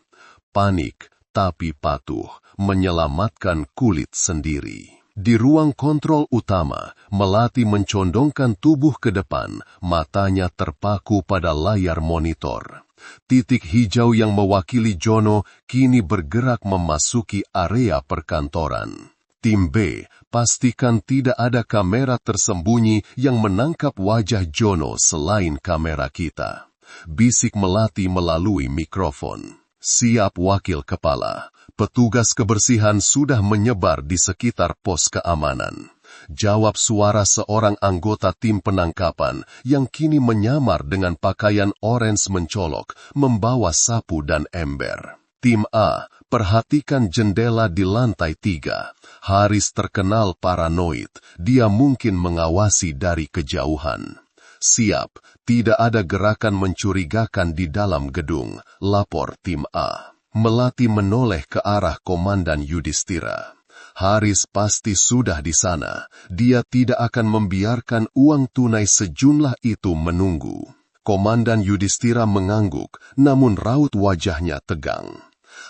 Speaker 3: Panik, tapi patuh, menyelamatkan kulit sendiri. Di ruang kontrol utama, Melati mencondongkan tubuh ke depan, matanya terpaku pada layar monitor. Titik hijau yang mewakili Jono kini bergerak memasuki area perkantoran. Tim B, pastikan tidak ada kamera tersembunyi yang menangkap wajah Jono selain kamera kita. Bisik Melati melalui mikrofon. Siap, Wakil Kepala.
Speaker 2: Petugas kebersihan sudah menyebar di sekitar pos keamanan. Jawab suara seorang anggota tim penangkapan yang kini menyamar dengan pakaian orange mencolok, membawa sapu dan ember. Tim A, perhatikan jendela di lantai 3. Haris terkenal paranoid, dia mungkin mengawasi dari kejauhan. Siap, tidak ada gerakan mencurigakan di dalam gedung, lapor tim A. Melati menoleh ke arah Komandan Yudhistira. Haris pasti sudah di sana. Dia tidak akan membiarkan uang tunai sejumlah itu menunggu. Komandan Yudhistira mengangguk, namun raut wajahnya tegang.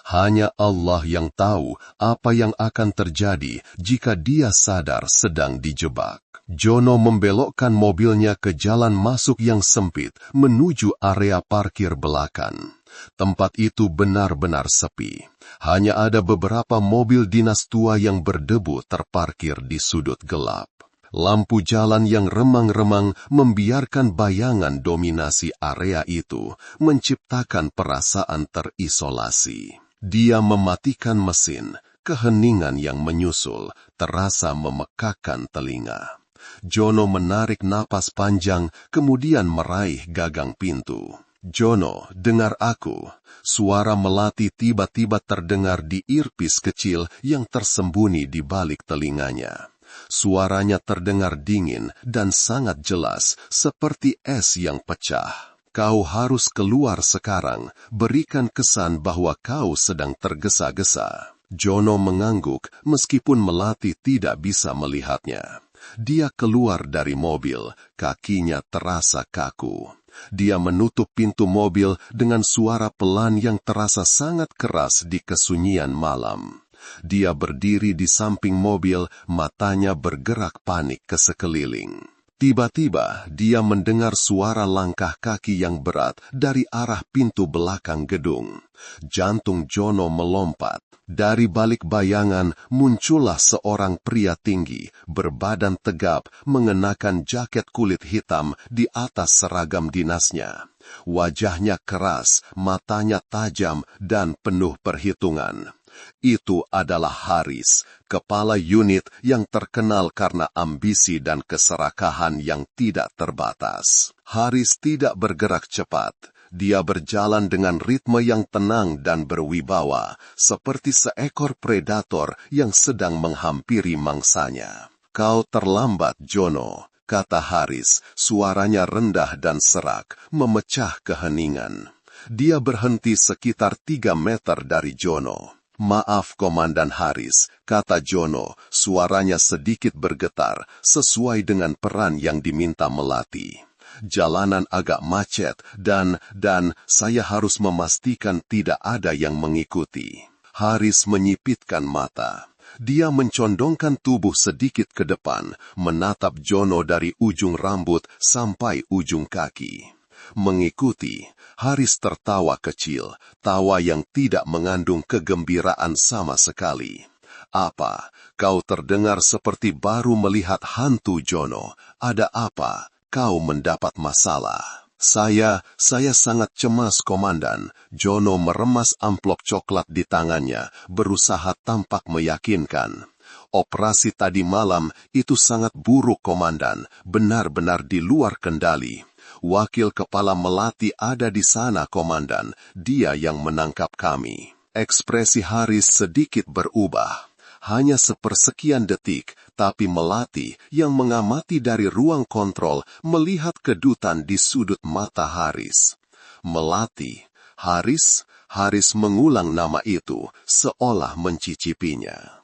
Speaker 2: Hanya Allah yang tahu apa yang akan terjadi jika dia sadar sedang dijebak. Jono membelokkan mobilnya ke jalan masuk yang sempit menuju area parkir belakang. Tempat itu benar-benar sepi. Hanya ada beberapa mobil dinas tua yang berdebu terparkir di sudut gelap. Lampu jalan yang remang-remang membiarkan bayangan dominasi area itu, menciptakan perasaan terisolasi. Dia mematikan mesin, keheningan yang menyusul terasa memekakkan telinga. Jono menarik napas panjang, kemudian meraih gagang pintu. Jono, dengar aku. Suara Melati tiba-tiba terdengar di earpiece kecil yang tersembunyi di balik telinganya. Suaranya terdengar dingin dan sangat jelas, seperti es yang pecah. Kau harus keluar sekarang, berikan kesan bahwa kau sedang tergesa-gesa. Jono mengangguk meskipun Melati tidak bisa melihatnya. Dia keluar dari mobil, kakinya terasa kaku. Dia menutup pintu mobil dengan suara pelan yang terasa sangat keras di kesunyian malam. Dia berdiri di samping mobil, matanya bergerak panik ke sekeliling. Tiba-tiba, dia mendengar suara langkah kaki yang berat dari arah pintu belakang gedung. Jantung Jono melompat. Dari balik bayangan muncullah seorang pria tinggi, berbadan tegap, mengenakan jaket kulit hitam di atas seragam dinasnya. Wajahnya keras, matanya tajam, dan penuh perhitungan. Itu adalah Haris, kepala unit yang terkenal karena ambisi dan keserakahan yang tidak terbatas. Haris tidak bergerak cepat. Dia berjalan dengan ritme yang tenang dan berwibawa, seperti seekor predator yang sedang menghampiri mangsanya. Kau terlambat, Jono, kata Haris, suaranya rendah dan serak, memecah keheningan. Dia berhenti sekitar 3 meter dari Jono. Maaf, Komandan Haris, kata Jono, suaranya sedikit bergetar, sesuai dengan peran yang diminta Melati. Jalanan agak macet dan saya harus memastikan tidak ada yang mengikuti. Haris menyipitkan mata. Dia mencondongkan tubuh sedikit ke depan, menatap Jono dari ujung rambut sampai ujung kaki. Mengikuti, Haris tertawa kecil, tawa yang tidak mengandung kegembiraan sama sekali. Apa? Kau terdengar seperti baru melihat hantu, Jono. Ada apa? Kau mendapat masalah. Saya sangat cemas, Komandan. Jono meremas amplop coklat di tangannya, berusaha tampak meyakinkan. Operasi tadi malam itu sangat buruk, Komandan. Benar-benar di luar kendali. Wakil Kepala Melati ada di sana, Komandan. Dia yang menangkap kami. Ekspresi Haris sedikit berubah. Hanya sepersekian detik, tapi Melati yang mengamati dari ruang kontrol melihat kedutan di sudut mata Haris. Melati, Haris mengulang nama itu seolah mencicipinya.